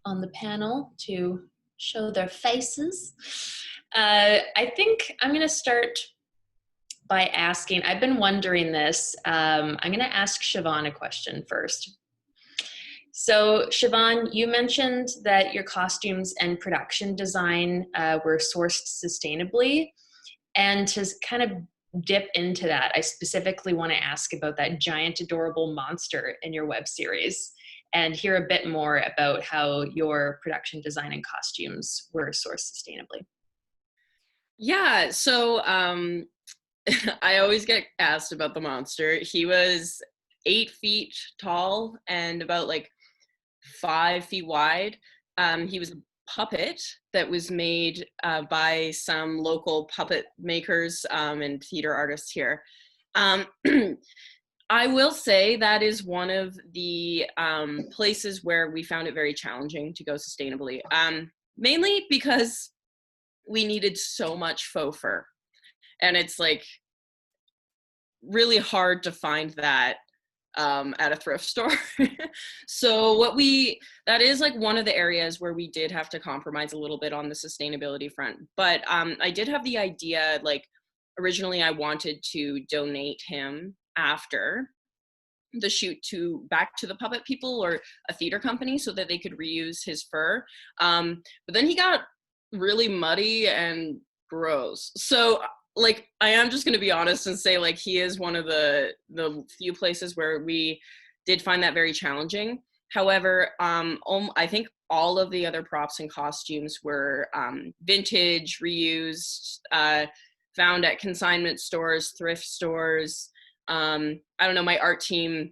the panel to show their faces. I think I'm gonna start by asking, I've been wondering this, I'm gonna ask Siobhan a question first. So Siobhan, you mentioned that your costumes and production design were sourced sustainably, and to kind of dip into that, I specifically want to ask about that giant adorable monster in your web series and hear a bit more about how your production design and costumes were sourced sustainably. Yeah, so I always get asked about the monster. He was 8 feet tall and about like 5 feet wide. He was a puppet that was made by some local puppet makers and theater artists here. I will say that is one of the places where we found it very challenging to go sustainably, mainly because we needed so much faux fur, and it's like really hard to find that at a thrift store. So that is like one of the areas where we did have to compromise a little bit on the sustainability front. But I did have the idea, like originally I wanted to donate him after the shoot back to the puppet people or a theater company so that they could reuse his fur. But then he got really muddy and gross. So like, I am just going to be honest and say, like, he is one of the few places where we did find that very challenging. However, I think all of the other props and costumes were vintage, reused, found at consignment stores, thrift stores. I don't know, my art team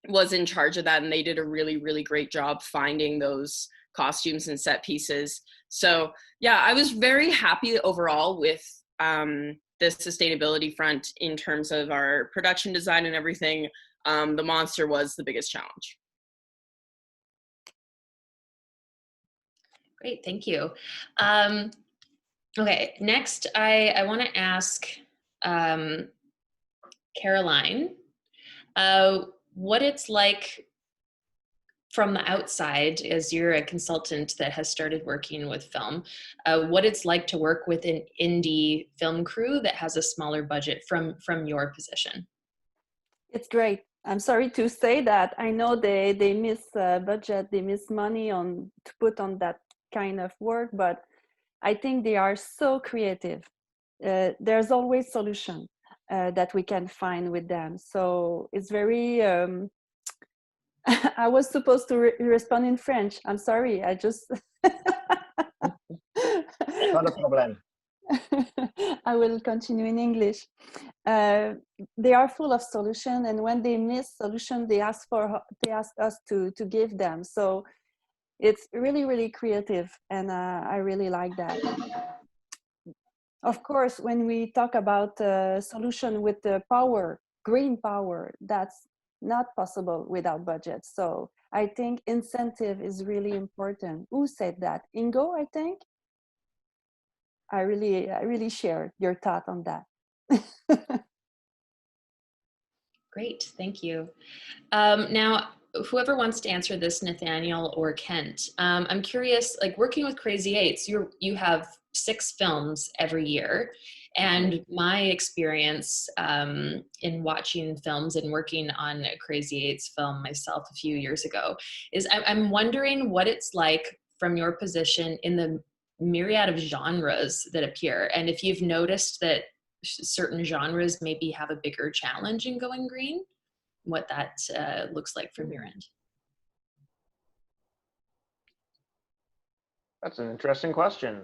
was in charge of that, and they did a really, really great job finding those costumes and set pieces. So yeah, I was very happy overall with the sustainability front in terms of our production design and everything. The monster was the biggest challenge. Great, thank you. Okay, next I want to ask Caroline what it's like from the outside, as you're a consultant that has started working with film, what it's like to work with an indie film crew that has a smaller budget from your position. It's great. I'm sorry to say that. I know they miss budget, they miss money to put on that kind of work, but I think they are so creative. There's always solution that we can find with them. So it's very, I was supposed to respond in French. I'm sorry, I just. Not a problem. I will continue in English. They are full of solution, and when they miss solution, they ask us to give them. So it's really, really creative, and I really like that. of course, when we talk about a solution with the power, green power, that's not possible without budget. So I think incentive is really important. Who said that? Ingo, I think. I really share your thought on that. Great, thank you. Now, whoever wants to answer this, Nathanael or Kent, I'm curious, like working with Crazy Eights, you have 6 films every year. And my experience in watching films and working on a Crazy Eights film myself a few years ago is I'm wondering what it's like from your position in the myriad of genres that appear. And if you've noticed that certain genres maybe have a bigger challenge in going green, what that looks like from your end. That's an interesting question.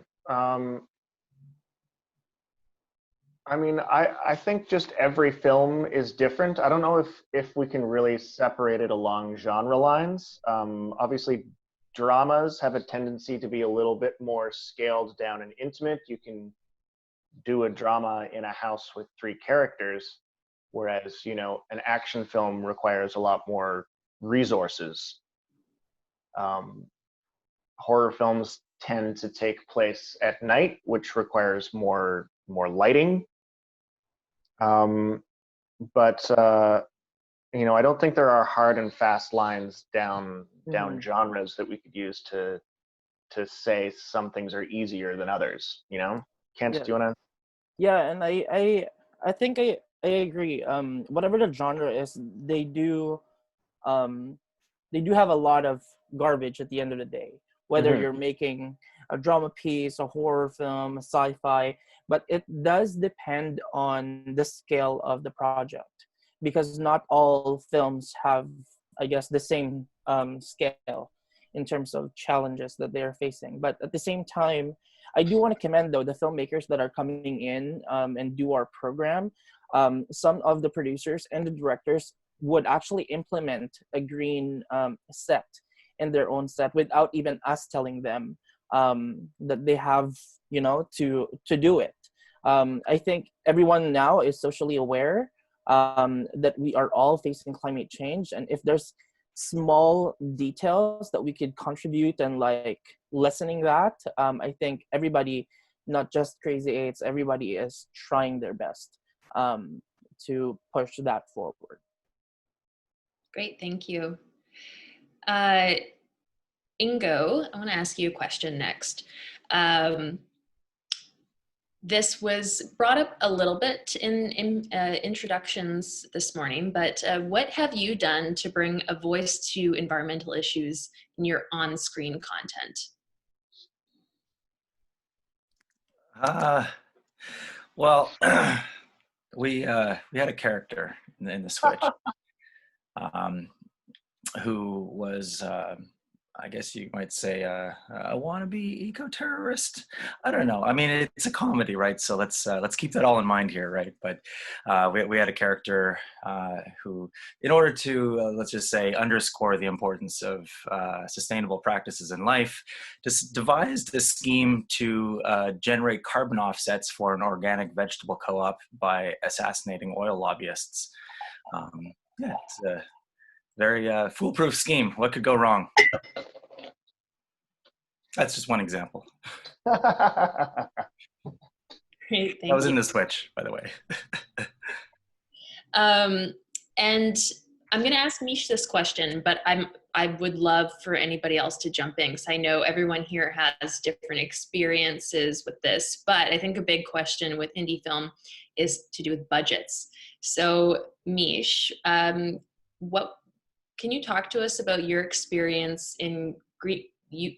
I mean, I think just every film is different. I don't know if we can really separate it along genre lines. Obviously, dramas have a tendency to be a little bit more scaled down and intimate. You can do a drama in a house with 3 characters, whereas, you know, an action film requires a lot more resources. Horror films tend to take place at night, which requires more lighting. But you know, I don't think there are hard and fast lines down genres that we could use to say some things are easier than others. You know, Kent, do you want to? Yeah, and I think I agree. Whatever the genre is, they do have a lot of garbage at the end of the day. Whether you're making a drama piece, a horror film, a sci-fi, but it does depend on the scale of the project, because not all films have, I guess, the same scale in terms of challenges that they're facing. But at the same time, I do want to commend, though, the filmmakers that are coming in and do our program. Some of the producers and the directors would actually implement a green set in their own set without even us telling them that they have, you know, to do it. I think everyone now is socially aware that we are all facing climate change, and if there's small details that we could contribute and like lessening that, I think everybody, not just Crazy Eights, everybody is trying their best to push that forward. Great, thank you. Ingo, I want to ask you a question next. This was brought up a little bit in introductions this morning, but what have you done to bring a voice to environmental issues in your on-screen content? Well, we had a character in the Switch who was, I guess you might say, a wannabe eco-terrorist. I don't know. I mean, it's a comedy, right? So let's keep that all in mind here, right? But we had a character who, in order to let's just say underscore the importance of sustainable practices in life, just devised a scheme to generate carbon offsets for an organic vegetable co-op by assassinating oil lobbyists. Yeah, it's a very foolproof scheme. What could go wrong? That's just one example. Great, thank That was you. in the Switch, by the way. And I'm going to ask Meesh this question, but I would love for anybody else to jump in, because I know everyone here has different experiences with this, but I think a big question with indie film is to do with budgets. So Meesh, can you talk to us about your experience in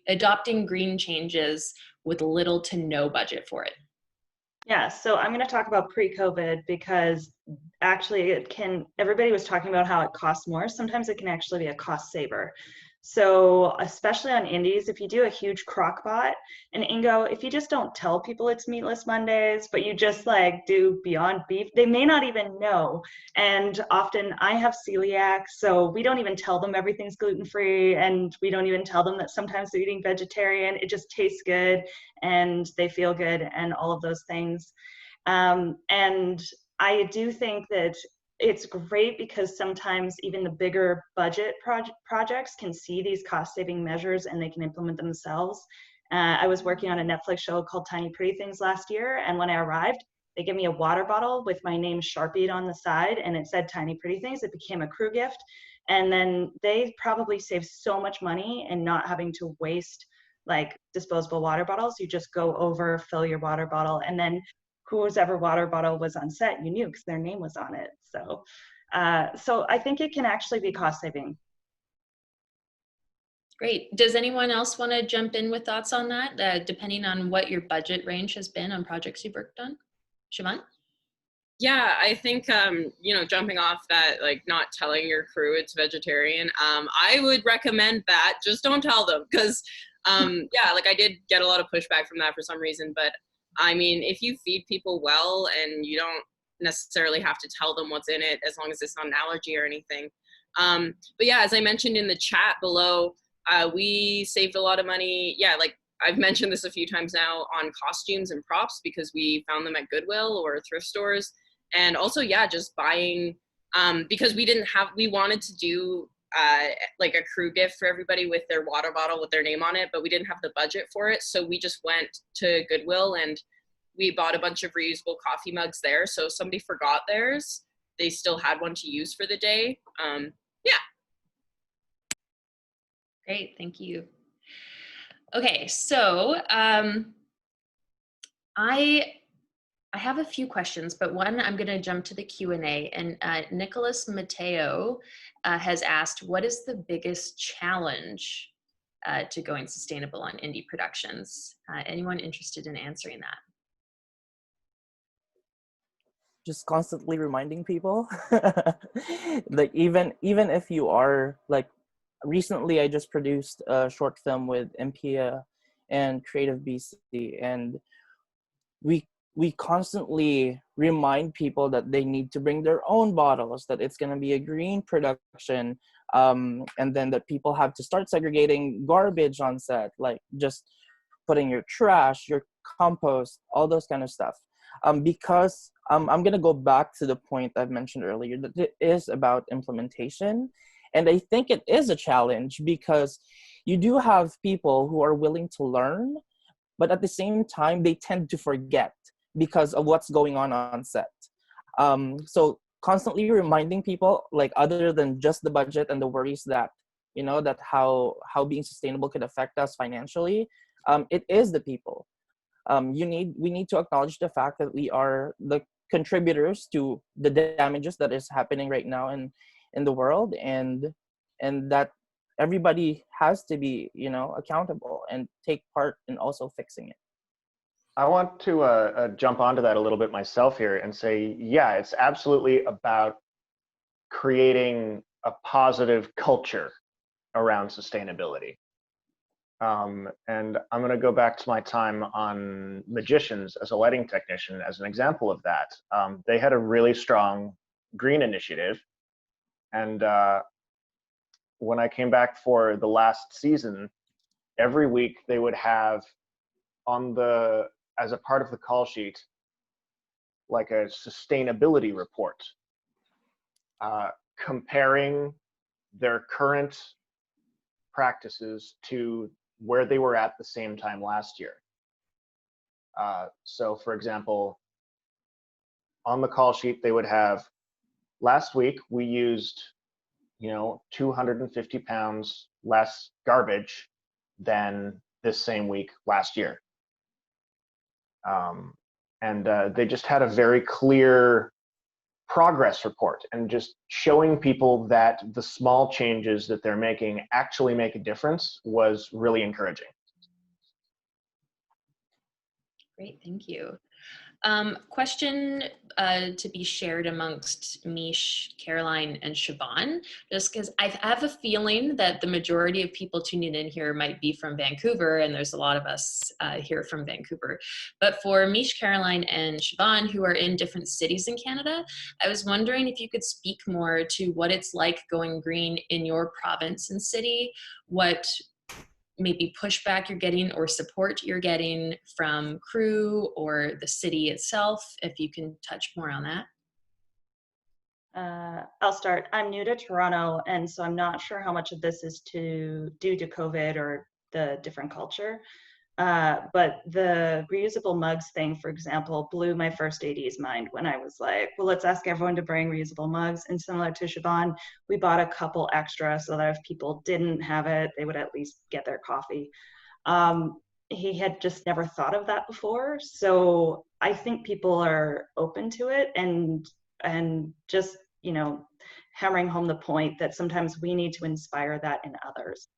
adopting green changes with little to no budget for it? Yeah, so I'm going to talk about pre-COVID, because actually everybody was talking about how it costs more. Sometimes it can actually be a cost saver. So especially on indies, if you do a huge crock pot, and Ingo, if you just don't tell people it's Meatless Mondays, but you just like do Beyond Beef, they may not even know. And often I have celiac, so we don't even tell them everything's gluten-free, and we don't even tell them that sometimes they're eating vegetarian. It just tastes good and they feel good and all of those things. And I do think that it's great because sometimes even the bigger budget projects can see these cost saving measures and they can implement themselves. I was working on a Netflix show called Tiny Pretty Things last year, and when I arrived, they gave me a water bottle with my name Sharpied on the side, and it said Tiny Pretty Things. It became a crew gift, and then they probably saved so much money in not having to waste like disposable water bottles. You just go over, fill your water bottle, and then whoever water bottle was on set, you knew because their name was on it. So, so I think it can actually be cost saving. Great. Does anyone else want to jump in with thoughts on that, depending on what your budget range has been on projects you've worked on? Siobhan? Yeah, I think, you know, jumping off that, like not telling your crew it's vegetarian, I would recommend that. Just don't tell them because, yeah, like I did get a lot of pushback from that for some reason. But I mean, if you feed people well and you don't necessarily have to tell them what's in it, as long as it's not an allergy or anything. But yeah, as I mentioned in the chat below, we saved a lot of money. Yeah, like I've mentioned this a few times now on costumes and props because we found them at Goodwill or thrift stores. And also, yeah, just buying, because we wanted to do like a crew gift for everybody with their water bottle with their name on it, but we didn't have the budget for it. So we just went to Goodwill and we bought a bunch of reusable coffee mugs there. So if somebody forgot theirs, they still had one to use for the day. Yeah. Great, thank you. Okay, so I have a few questions, but one, I'm going to jump to the Q&A. And Nicholas Mateo has asked, what is the biggest challenge to going sustainable on indie productions? Anyone interested in answering that? Just constantly reminding people. Like even if you are like, recently I just produced a short film with MPA and Creative BC, and we constantly remind people that they need to bring their own bottles, that it's going to be a green production, and then that people have to start segregating garbage on set, like just putting your trash, your compost, all those kind of stuff. Because I'm going to go back to the point I've mentioned earlier, that it is about implementation. And I think it is a challenge because you do have people who are willing to learn, but at the same time, they tend to forget because of what's going on set. So constantly reminding people, like other than just the budget and the worries that, you know, that how being sustainable could affect us financially, it is the people. We need to acknowledge the fact that we are the contributors to the damages that is happening right now in the world, and that everybody has to be, you know, accountable and take part in also fixing it. I want to jump onto that a little bit myself here and say, yeah, it's absolutely about creating a positive culture around sustainability. And I'm going to go back to my time on Magicians as a lighting technician as an example of that. They had a really strong green initiative. And when I came back for the last season, every week they would have as a part of the call sheet, like a sustainability report, comparing their current practices to where they were at the same time last year. So for example, on the call sheet, they would have, last week we used, 250 pounds less garbage than this same week last year. And they just had a very clear progress report, and just showing people that the small changes that they're making actually make a difference was really encouraging. Great, thank you. Question to be shared amongst Meesh, Caroline, and Siobhan, just because I have a feeling that the majority of people tuning in here might be from Vancouver, and there's a lot of us here from Vancouver. But for Meesh, Caroline, and Siobhan, who are in different cities in Canada, I was wondering if you could speak more to what it's like going green in your province and city, what maybe pushback you're getting or support you're getting from crew or the city itself, if you can touch more on that. I'll start. I'm new to Toronto, and so I'm not sure how much of this is due to COVID or the different culture. But the reusable mugs thing, for example, blew my first AD's mind when I was like, well, let's ask everyone to bring reusable mugs. And similar to Siobhan, we bought a couple extra so that if people didn't have it, they would at least get their coffee. He had just never thought of that before. So I think people are open to it, and just, you know, hammering home the point that sometimes we need to inspire that in others.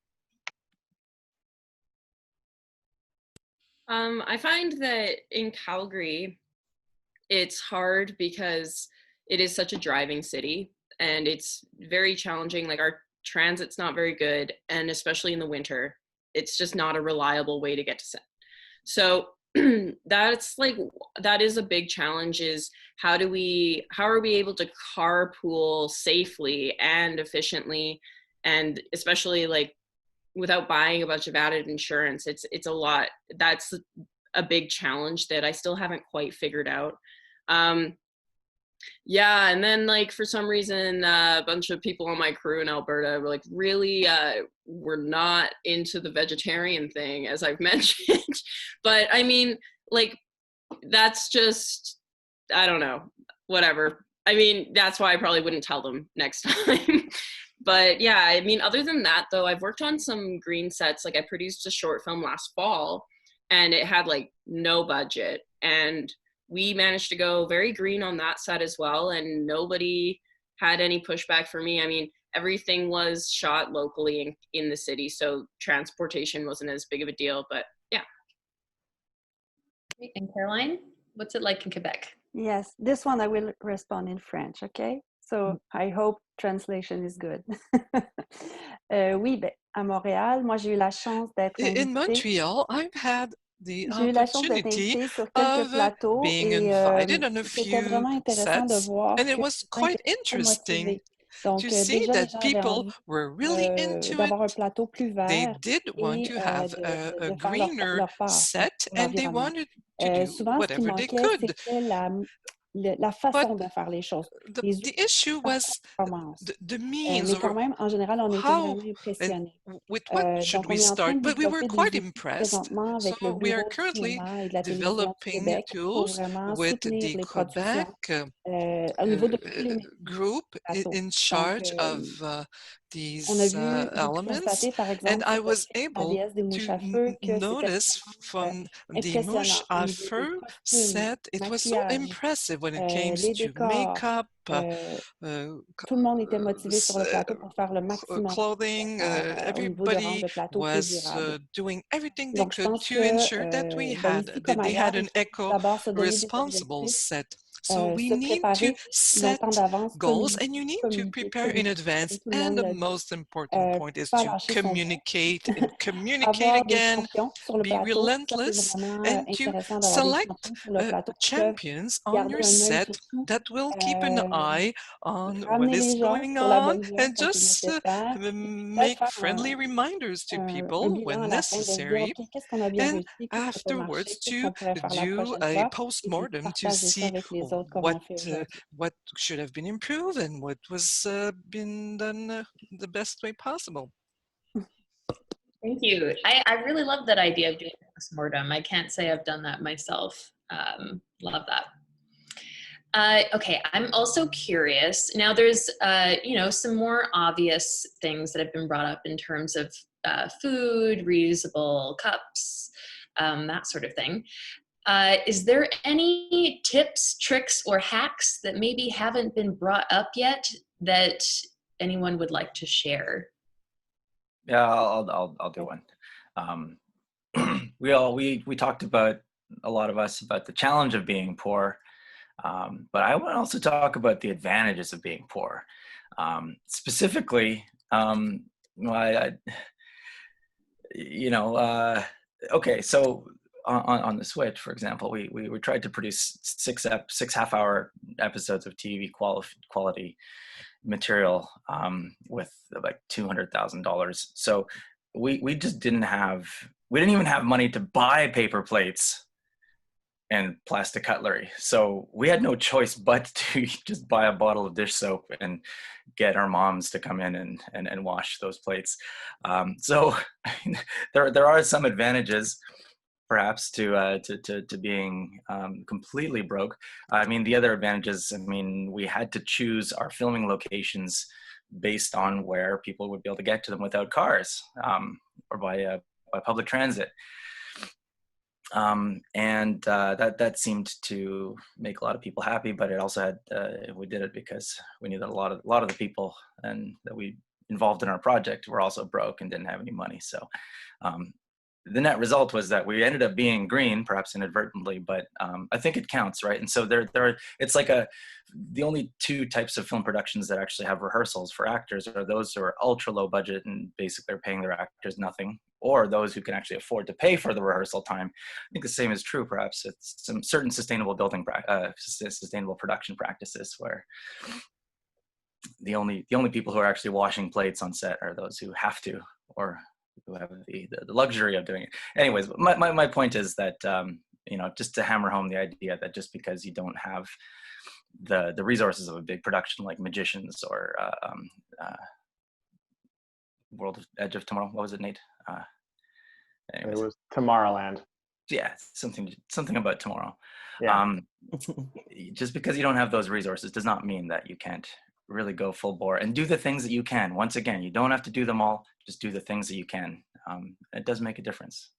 I find that in Calgary, it's hard because it is such a driving city and it's very challenging. Like our transit's not very good, and especially in the winter, it's just not a reliable way to get to set. So that is a big challenge, is how are we able to carpool safely and efficiently, and especially like without buying a bunch of added insurance. It's a lot. That's a big challenge that I still haven't quite figured out. Yeah, and then like for some reason a bunch of people on my crew in Alberta were like really were not into the vegetarian thing, as I've mentioned. But I mean, like, that's just, I don't know, whatever. I mean, that's why I probably wouldn't tell them next time. But yeah, I mean, other than that though, I've worked on some green sets. Like I produced a short film last fall and it had like no budget, and we managed to go very green on that set as well, and nobody had any pushback for me. I mean, everything was shot locally in the city, so transportation wasn't as big of a deal, but yeah. And Caroline, what's it like in Quebec? Yes, this one I will respond in French, okay? So I hope translation is good. Oui, ben, à Montréal, moi j'ai eu la chance d'être invitée. In Montreal, I've had the J'ai eu la chance d'être opportunity invitée sur quelques of plateaux being et invited on a c'était few vraiment intéressant de sets, voir and it que was les gens quite étaient très interesting motivés. Donc to see déjà, les that gens avaient people envie were really into d'avoir un it. plateau plus They vert did want et to have de a faire greener leur part set, pour and they l'environnement. wanted to do Souvent, ce qui whatever they manquait, could. c'était la façon de faire les choses. Les The issue was performances. the means, Mais quand même, en général, on était how vraiment impressionnés. and with what should Donc, we on est en train start? de But we were développer quite des outils impressed. présentement avec le So we are Bureau du currently cinéma et de la télévision du developing Québec pour tools vraiment with soutenir the les Quebec productions au niveau de tous les group plateaux. in Donc, charge of on a these vu, j'ai pu elements, constater, par and exemple, I sur le was film able ABS des mouches to à feu, que c'était notice vraiment from the impressionnant Mouche au à niveau des Feu costumes, set. It was so maquillage, impressive when it came les to décors. makeup, Tout le monde était motivé sur le plateau pour faire le maximum clothing. au niveau de rendre Everybody le plateau plus was durable. doing everything they Donc, je could pense to que ensure that ben, ici comme they ailleurs, had il an faut d'abord se donner des eco-responsible objectifs, set. So we se need to préparer longtemps set d'avance, goals, and you need to communiquer, prepare in advance. comme tout le And monde the l'a dit, most important point is pas to lâcher son poste. communicate and communicate Avoir des again, champions sur le be plateau, ça c'est relentless, vraiment and to intéressant d'avoir des select champions sur le plateau qui peuvent champions on garder your un œil set sur tout, that will keep an eye on what ramener is les gens going sur la on bonne voie and quand c'est just nécessaire, et puis peut-être make faire friendly reminders to un people bilan à when la fin de se dire, necessary, OK, qu'est-ce qu'on a bien and réussi, qu'est-ce qui n'a pas marché, afterwards qu'est-ce to qu'on pourrait faire la do prochaine a fois, et puis post-mortem to partager ça see avec les autres comme on fait aujourd'hui. what should have been improved and what was been done the best way possible. Thank you. I really love that idea of doing a postmortem. I can't say I've done that myself. Love that. Okay, I'm also curious. Now there's, you know, some more obvious things that have been brought up in terms of food, reusable cups, that sort of thing. Is there any tips, tricks, or hacks that maybe haven't been brought up yet that anyone would like to share? Yeah, I'll do one. We talked about a lot of us about the challenge of being poor. But I want to also talk about the advantages of being poor. Specifically, well, okay, so on the Switch, for example, we tried to produce six half-hour episodes of TV quality material with like $200,000. So we just didn't even have money to buy paper plates and plastic cutlery. So we had no choice but to just buy a bottle of dish soap and get our moms to come in and wash those plates. So there are some advantages perhaps to being completely broke. I mean, the other advantages, I mean, we had to choose our filming locations based on where people would be able to get to them without cars or by public transit. And that seemed to make a lot of people happy, but it also had we did it because we knew that a lot of the people and that we involved in our project were also broke and didn't have any money. So the net result was that we ended up being green, perhaps inadvertently, but I think it counts, right? And so it's like the only two types of film productions that actually have rehearsals for actors are those who are ultra low budget and basically are paying their actors nothing, or those who can actually afford to pay for the rehearsal time. I think the same is true, perhaps, at some certain sustainable sustainable production practices where the only people who are actually washing plates on set are those who have to, or who have the luxury of doing it. Anyways, my point is that, just to hammer home the idea that just because you don't have the resources of a big production like Magicians or World of Edge of Tomorrow, what was it, Nate? It was Tomorrowland. Yeah, something about tomorrow. Yeah. Just because you don't have those resources does not mean that you can't really go full bore and do the things that you can. Once again, you don't have to do them all, just do the things that you can. It does make a difference.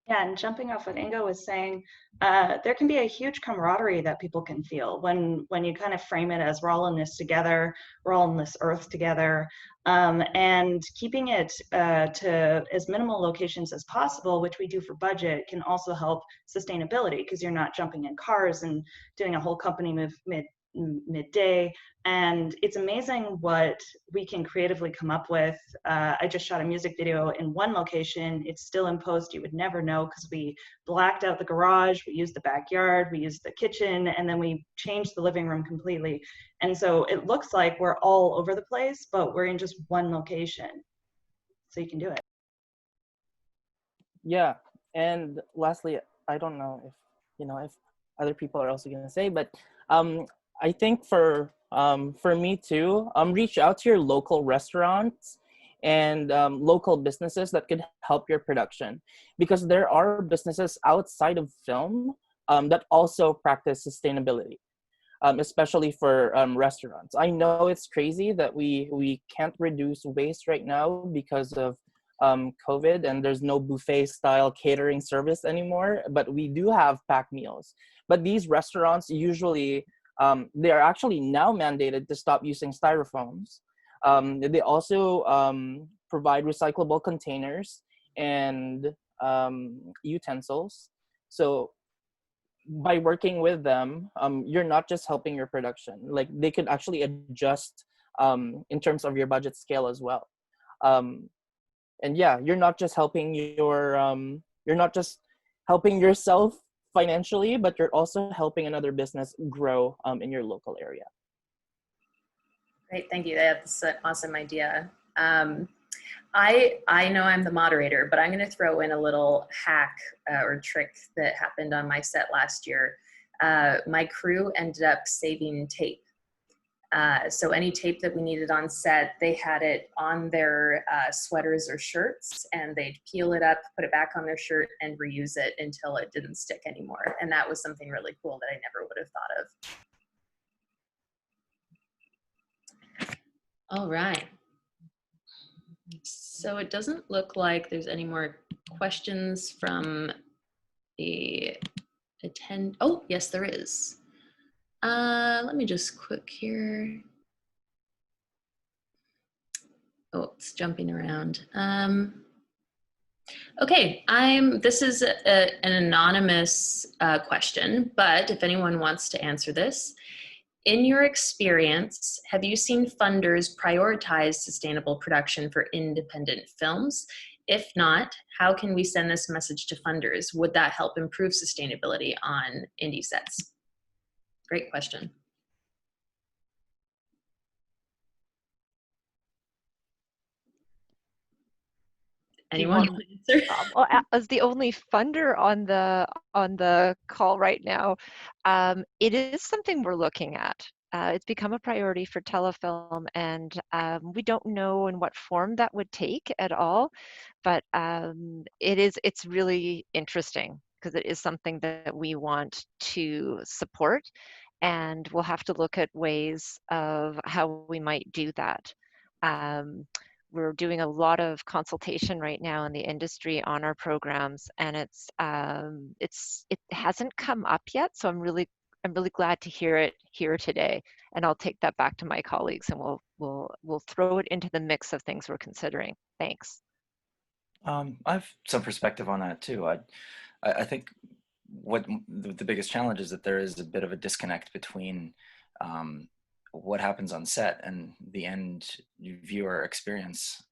Yeah, and jumping off what Ingo was saying, there can be a huge camaraderie that people can feel when you kind of frame it as we're all in this together, we're all in this earth together, and keeping it to as minimal locations as possible, which we do for budget, can also help sustainability because you're not jumping in cars and doing a whole company move midday. And it's amazing what we can creatively come up with. I just shot a music video in one location. It's still in post. You would never know because we blacked out the garage, we used the backyard, we used the kitchen, and then we changed the living room completely. And so it looks like we're all over the place, but we're in just one location. So you can do it. Yeah, and lastly, I don't know if other people are also going to say, but I think for me too, reach out to your local restaurants and local businesses that could help your production, because there are businesses outside of film that also practice sustainability, especially for restaurants. I know it's crazy that we can't reduce waste right now because of COVID, and there's no buffet style catering service anymore, but we do have packed meals. But these restaurants usually they are actually now mandated to stop using styrofoams. They also provide recyclable containers and utensils. So by working with them, you're not just helping your production. Like, they could actually adjust in terms of your budget scale as well. And yeah, you're not just helping yourself financially, but you're also helping another business grow in your local area. Great, thank you. That's an awesome idea. I know I'm the moderator, but I'm going to throw in a little hack or trick that happened on my set last year. My crew ended up saving tape. So any tape that we needed on set, they had it on their sweaters or shirts, and they'd peel it up, put it back on their shirt, and reuse it until it didn't stick anymore. And that was something really cool that I never would have thought of. All right. So it doesn't look like there's any more questions from the Oh, yes, there is. Let me just click here. Oh, it's jumping around. Okay, this is an anonymous question, but if anyone wants to answer this, in your experience, have you seen funders prioritize sustainable production for independent films? If not, how can we send this message to funders? Would that help improve sustainability on indie sets? Great question. Anyone want to answer? Well, as the only funder on the call right now, it is something we're looking at. It's become a priority for Telefilm, and we don't know in what form that would take at all, but it's really interesting because it is something that we want to support, and we'll have to look at ways of how we might do that. We're doing a lot of consultation right now in the industry on our programs, and it hasn't come up yet. So I'm really glad to hear it here today, and I'll take that back to my colleagues, and we'll throw it into the mix of things we're considering. Thanks. I have some perspective on that too. I think what the biggest challenge is that there is a bit of a disconnect between what happens on set and the end viewer experience.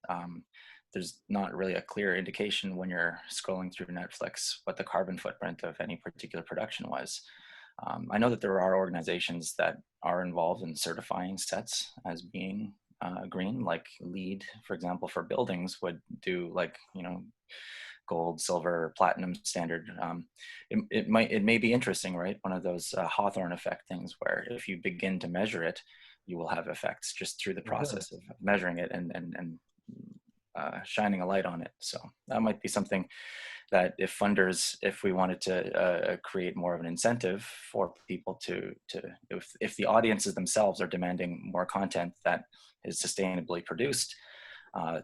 There's not really a clear indication when you're scrolling through Netflix what the carbon footprint of any particular production was. I know that there are organizations that are involved in certifying sets as being green, like LEED, for example, for buildings would do, like, you know, gold, silver, platinum standard. It may be interesting, right? One of those Hawthorne effect things where if you begin to measure it, you will have effects just through the process of measuring it and shining a light on it. So that might be something that if we wanted to create more of an incentive for people if the audiences themselves are demanding more content that is sustainably produced,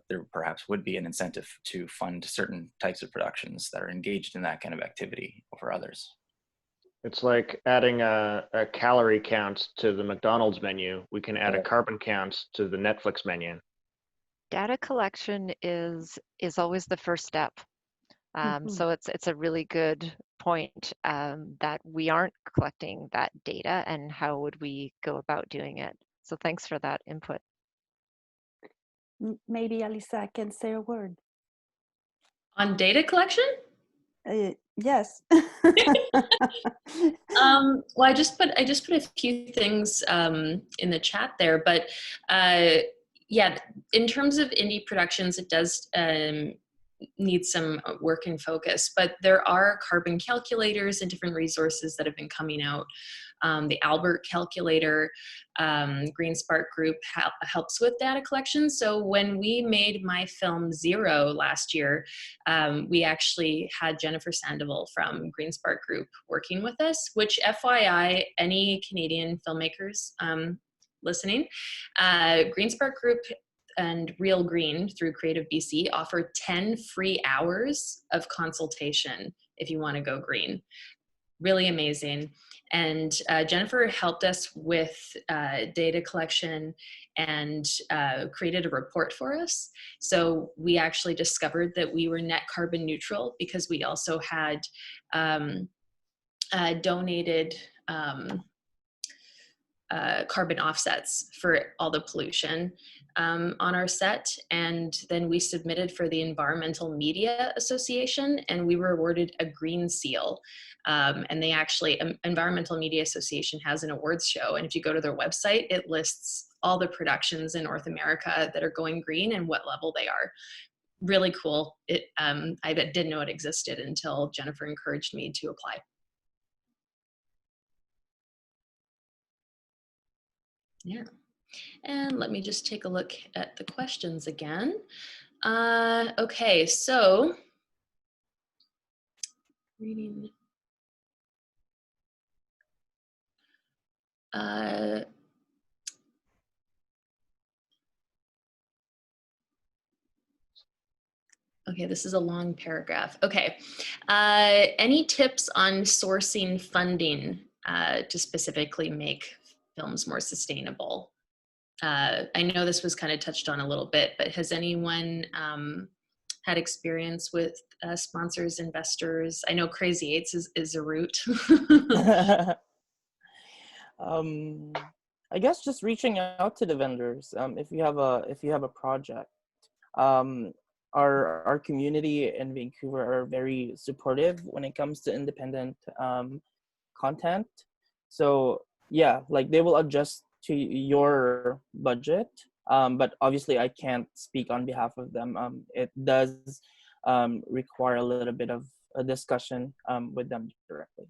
there perhaps would be an incentive to fund certain types of productions that are engaged in that kind of activity over others. It's like adding a calorie count to the McDonald's menu. We can add a carbon count to the Netflix menu. Data collection is always the first step. So it's a really good point that we aren't collecting that data, and how would we go about doing it? So thanks for that input. Maybe Alyssa can say a word. On data collection? Yes. Well, I just put a few things in the chat there, but yeah, in terms of indie productions, it does need some work and focus, but there are carbon calculators and different resources that have been coming out. The Albert calculator, Green Spark Group helps with data collection. So when we made my film Zero last year, we actually had Jennifer Sandoval from Green Spark Group working with us, which, FYI, any Canadian filmmakers listening, Green Spark Group and Real Green through Creative BC offer 10 free hours of consultation if you want to go green. Really amazing. And Jennifer helped us with data collection and created a report for us. So we actually discovered that we were net carbon neutral because we also had donated carbon offsets for all the pollution on our set. And then we submitted for the Environmental Media Association, and we were awarded a green seal. And they actually, Environmental Media Association has an awards show, and if you go to their website, it lists all the productions in North America that are going green and what level they are. Really cool. I didn't know it existed until Jennifer encouraged me to apply. Yeah. And let me just take a look at the questions again. Okay, so reading. Okay, this is a long paragraph. Okay, any tips on sourcing funding to specifically make films more sustainable? I know this was kind of touched on a little bit, but has anyone had experience with sponsors, investors? I know Crazy Eights is a route. I guess just reaching out to the vendors. If you have a project, um, our community in Vancouver are very supportive when it comes to independent content. So yeah, like they will adjust to your budget. But obviously I can't speak on behalf of them. It does require a little bit of a discussion with them directly.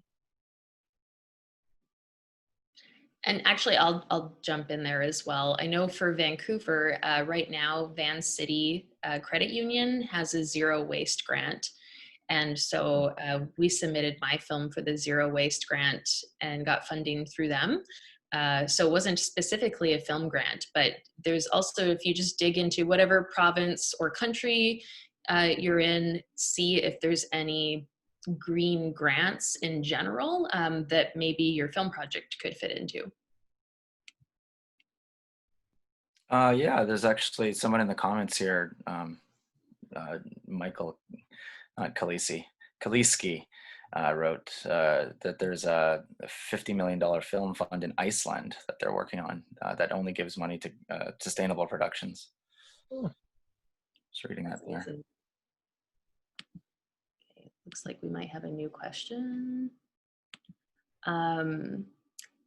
And actually, I'll jump in there as well. I know for Vancouver, right now, Van City Credit Union has a zero waste grant. And so we submitted my film for the zero waste grant and got funding through them. So it wasn't specifically a film grant, but there's also, if you just dig into whatever province or country you're in, see if there's any green grants in general that maybe your film project could fit into. Yeah, there's actually someone in the comments here, Michael, not Kaliski, wrote that there's a $50 million film fund in Iceland that they're working on that only gives money to sustainable productions. Just reading that there. Okay, looks like we might have a new question.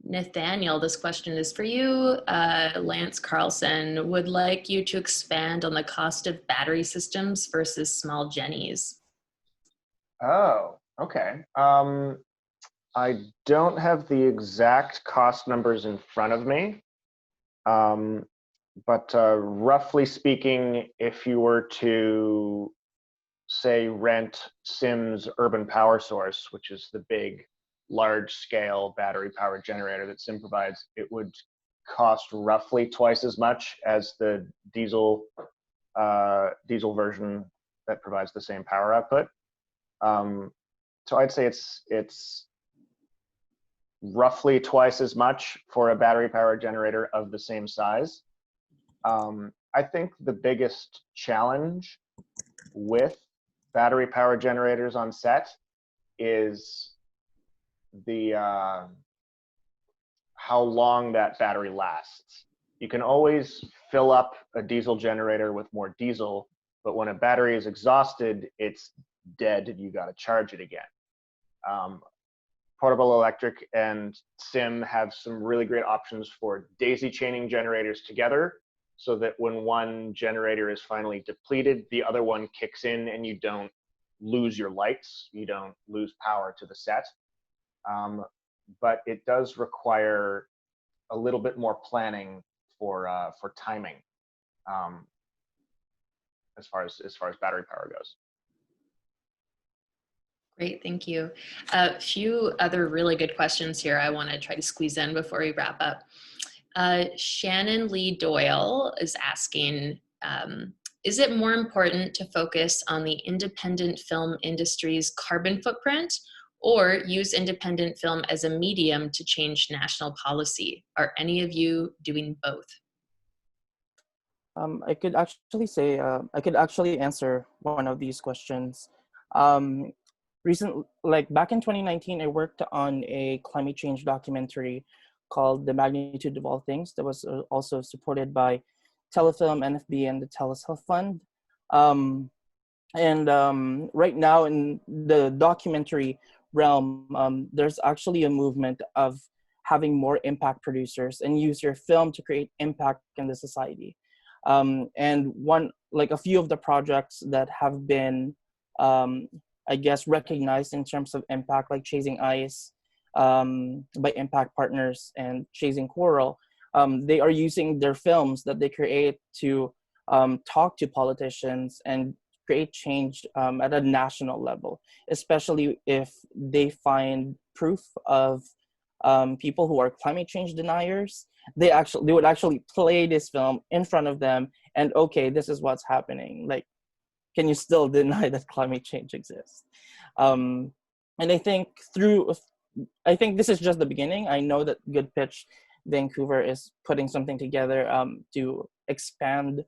Nathanael, this question is for you. Lance Carlson would like you to expand on the cost of battery systems versus small Jennies. Oh, okay. I don't have the exact cost numbers in front of me. But roughly speaking, if you were to, say, rent Sim's Urban Power Source, which is the big, large-scale battery-powered generator that Sim provides, it would cost roughly twice as much as the diesel version that provides the same power output. So I'd say it's roughly twice as much for a battery-powered generator of the same size. I think the biggest challenge with battery-powered generators on set is the how long that battery lasts. You can always fill up a diesel generator with more diesel, but when a battery is exhausted, it's dead and you got to charge it again. Portable Electric and Sim have some really great options for daisy chaining generators together, so that when one generator is finally depleted, the other one kicks in and you don't lose your lights, you don't lose power to the set. But it does require a little bit more planning for timing as far as battery power goes. Great, thank you. A few other really good questions here I want to try to squeeze in before we wrap up. Shannon Lee Doyle is asking, is it more important to focus on the independent film industry's carbon footprint or use independent film as a medium to change national policy? Are any of you doing both? I could actually answer one of these questions. Like back in 2019, I worked on a climate change documentary called The Magnitude of All Things that was also supported by Telefilm, NFB, and the Teleshealth Fund. Right now in the documentary realm, there's actually a movement of having more impact producers and use your film to create impact in the society. And a few of the projects that have been, I guess, recognized in terms of impact, like Chasing Ice by Impact Partners and Chasing Coral, they are using their films that they create to talk to politicians and create change at a national level, especially if they find proof of people who are climate change deniers. They would actually play this film in front of them and, okay, this is what's happening. Like, can you still deny that climate change exists? And I think this is just the beginning. I know that Good Pitch Vancouver is putting something together to expand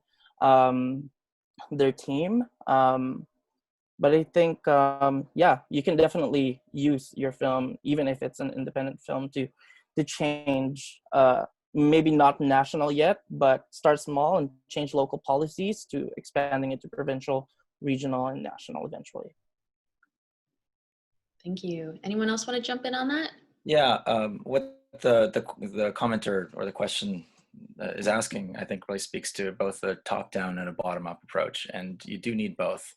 their team. But I think, yeah, you can definitely use your film, even if it's an independent film, to change, maybe not national yet, but start small and change local policies to expanding it to provincial, regional, and national eventually. Thank you. Anyone else want to jump in on that? Yeah, what the commenter or the question is asking, I think really speaks to both a top-down and a bottom-up approach, and you do need both.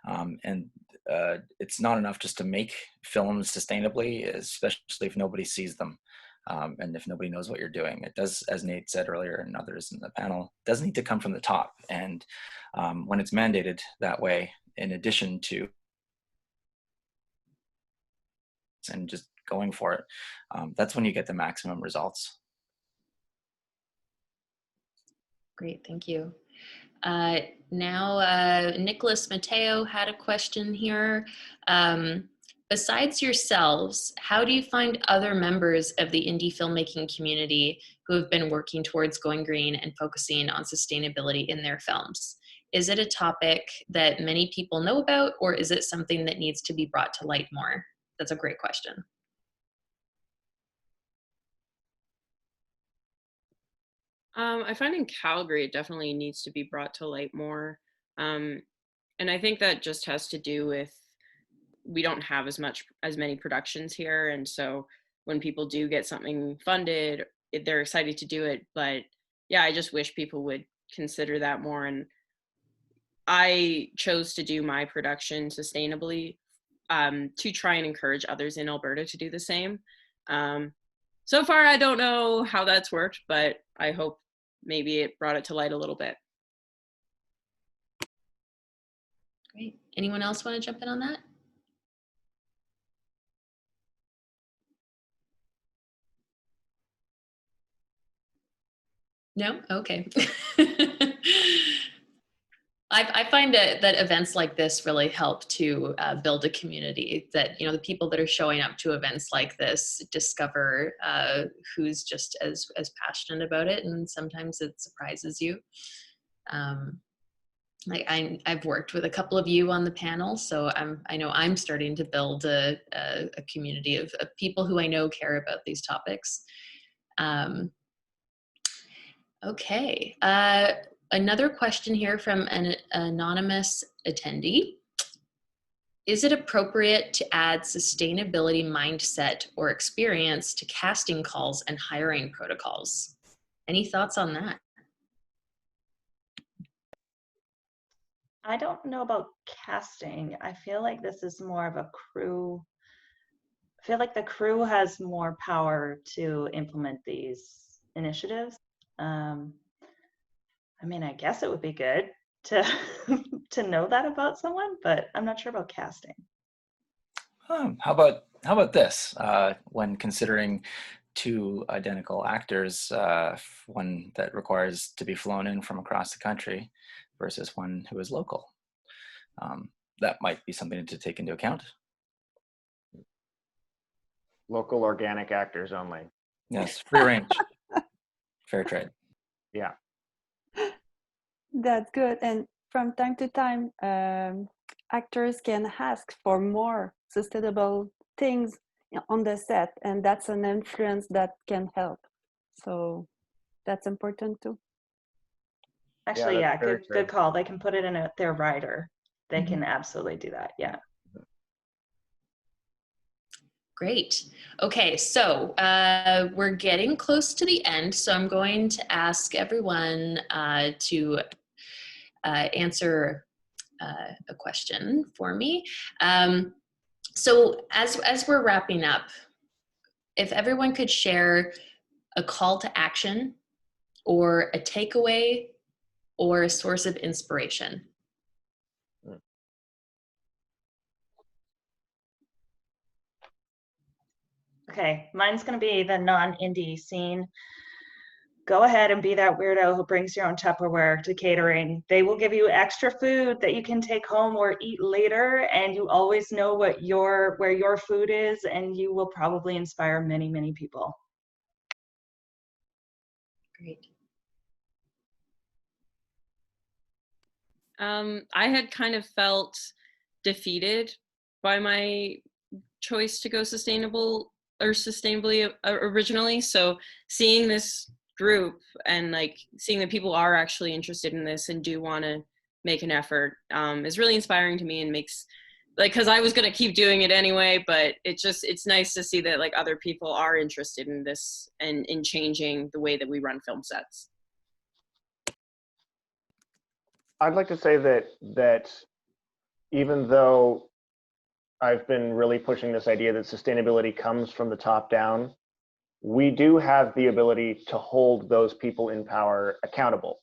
And it's not enough just to make films sustainably, especially if nobody sees them. And if nobody knows what you're doing. It does, as Nate said earlier and others in the panel, does need to come from the top. And when it's mandated that way, in addition to and just going for it, that's when you get the maximum results. Great, thank you. Now, Nicholas Mateo had a question here. Besides yourselves, how do you find other members of the indie filmmaking community who have been working towards going green and focusing on sustainability in their films? Is it a topic that many people know about, or is it something that needs to be brought to light more? That's a great question. I find in Calgary, it definitely needs to be brought to light more. And I think that just has to do with, we don't have as many productions here. And so when people do get something funded, they're excited to do it. But yeah, I just wish people would consider that more. And I chose to do my production sustainably, to try and encourage others in Alberta to do the same. So far, I don't know how that's worked, but I hope maybe it brought it to light a little bit. Great. Anyone else want to jump in on that? No? Okay. I find that events like this really help to build a community, that, the people that are showing up to events like this discover who's just as passionate about it, and sometimes it surprises you. I've worked with a couple of you on the panel, so I know I'm starting to build a community of people who I know care about these topics. Okay. Another question here from an anonymous attendee. Is it appropriate to add sustainability mindset or experience to casting calls and hiring protocols? Any thoughts on that? I don't know about casting. I feel like this is more of a crew. I feel like the crew has more power to implement these initiatives. I mean, I guess it would be good to to know that about someone, but I'm not sure about casting. How about this? When considering two identical actors, one that requires to be flown in from across the country versus one who is local, that might be something to take into account. Local organic actors only. Yes, free range, fair trade. Yeah. That's good. And from time to time, actors can ask for more sustainable things on the set, and that's an influence that can help. So that's important too. Actually, yeah, that's very good true. call. They can put it in their rider. They Mhm. can absolutely do that. Yeah. Great. Okay, so we're getting close to the end, so I'm going to ask everyone to answer a question for me. So as we're wrapping up, if everyone could share a call to action or a takeaway or a source of inspiration. Okay, mine's going to be the non-indie scene. Go ahead and be that weirdo who brings your own Tupperware to catering. They will give you extra food that you can take home or eat later, and you always know where your food is, and you will probably inspire many, many people. Great. I had kind of felt defeated by my choice to go sustainably originally. So seeing this group and like seeing that people are actually interested in this and do want to make an effort is really inspiring to me, and makes like, because I was going to keep doing it anyway, but it's nice to see that like other people are interested in this and in changing the way that we run film sets. I'd like to say that even though I've been really pushing this idea that sustainability comes from the top down, we do have the ability to hold those people in power accountable.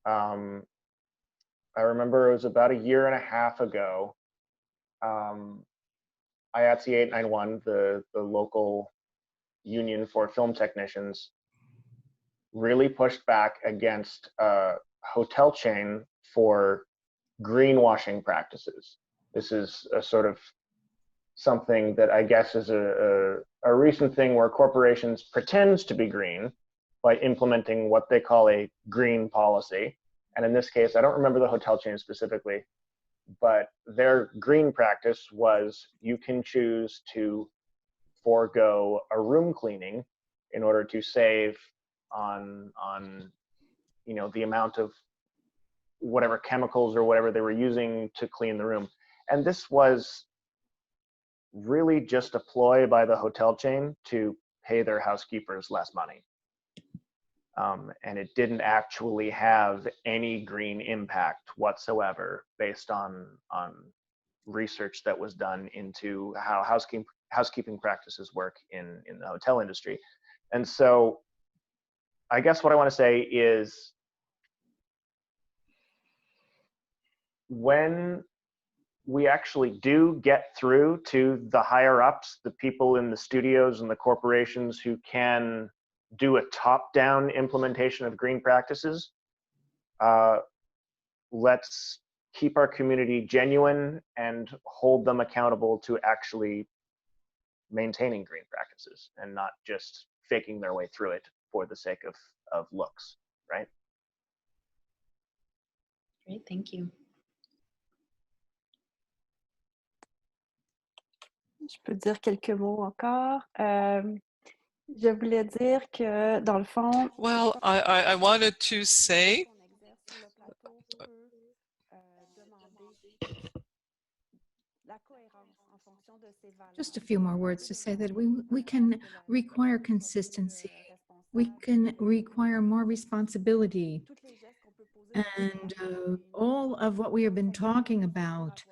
I remember it was about a year and a half ago, IATSE 891, the local union for film technicians, really pushed back against a hotel chain for greenwashing practices. This is a sort of something that I guess is a recent thing where corporations pretend to be green by implementing what they call a green policy. And in this case, I don't remember the hotel chain specifically, but their green practice was you can choose to forego a room cleaning in order to save on the amount of whatever chemicals or whatever they were using to clean the room. And this was really just a ploy by the hotel chain to pay their housekeepers less money. And it didn't actually have any green impact whatsoever based on research that was done into how housekeeping practices work in the hotel industry. And so I guess what I want to say is, when we actually do get through to the higher ups, the people in the studios and the corporations who can do a top-down implementation of green practices, let's keep our community genuine and hold them accountable to actually maintaining green practices and not just faking their way through it for the sake of looks, right? Great, thank you. Je peux dire quelques mots encore. Je voulais dire que, dans le fond... Well, I wanted to say just a few more words to say that we can require consistency. We can require more responsibility. And all of what we have been talking about,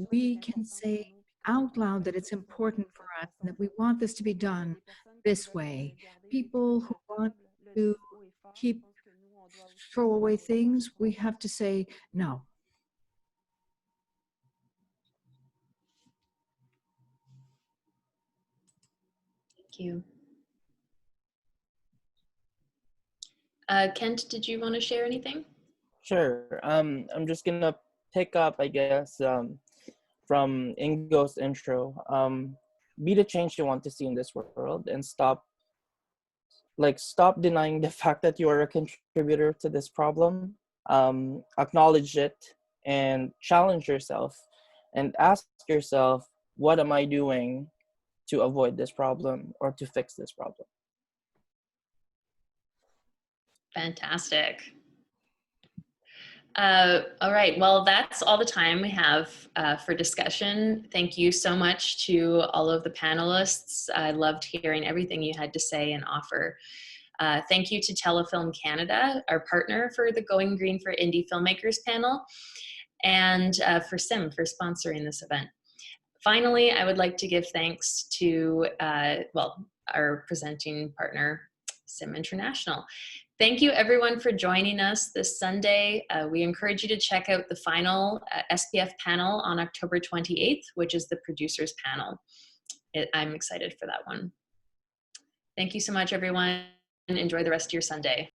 we can say out loud that it's important for us and that we want this to be done this way. People who want to throw away things, we have to say no. Thank you. Kent, did you want to share anything? Sure. I'm just gonna pick up, I guess, from Ingo's intro. Be the change you want to see in this world, and stop denying the fact that you are a contributor to this problem. Acknowledge it and challenge yourself, and ask yourself, what am I doing to avoid this problem or to fix this problem? Fantastic. All right, well, that's all the time we have for discussion. Thank you so much to all of the panelists. I loved hearing everything you had to say and offer. Thank you to Telefilm Canada, our partner for the Going Green for Indie Filmmakers panel, and for SIM for sponsoring this event. Finally, I would like to give thanks to, our presenting partner, SIM International. Thank you everyone for joining us this Sunday. We encourage you to check out the final SPF panel on October 28th, which is the producers panel. I'm excited for that one. Thank you so much, everyone, and enjoy the rest of your Sunday.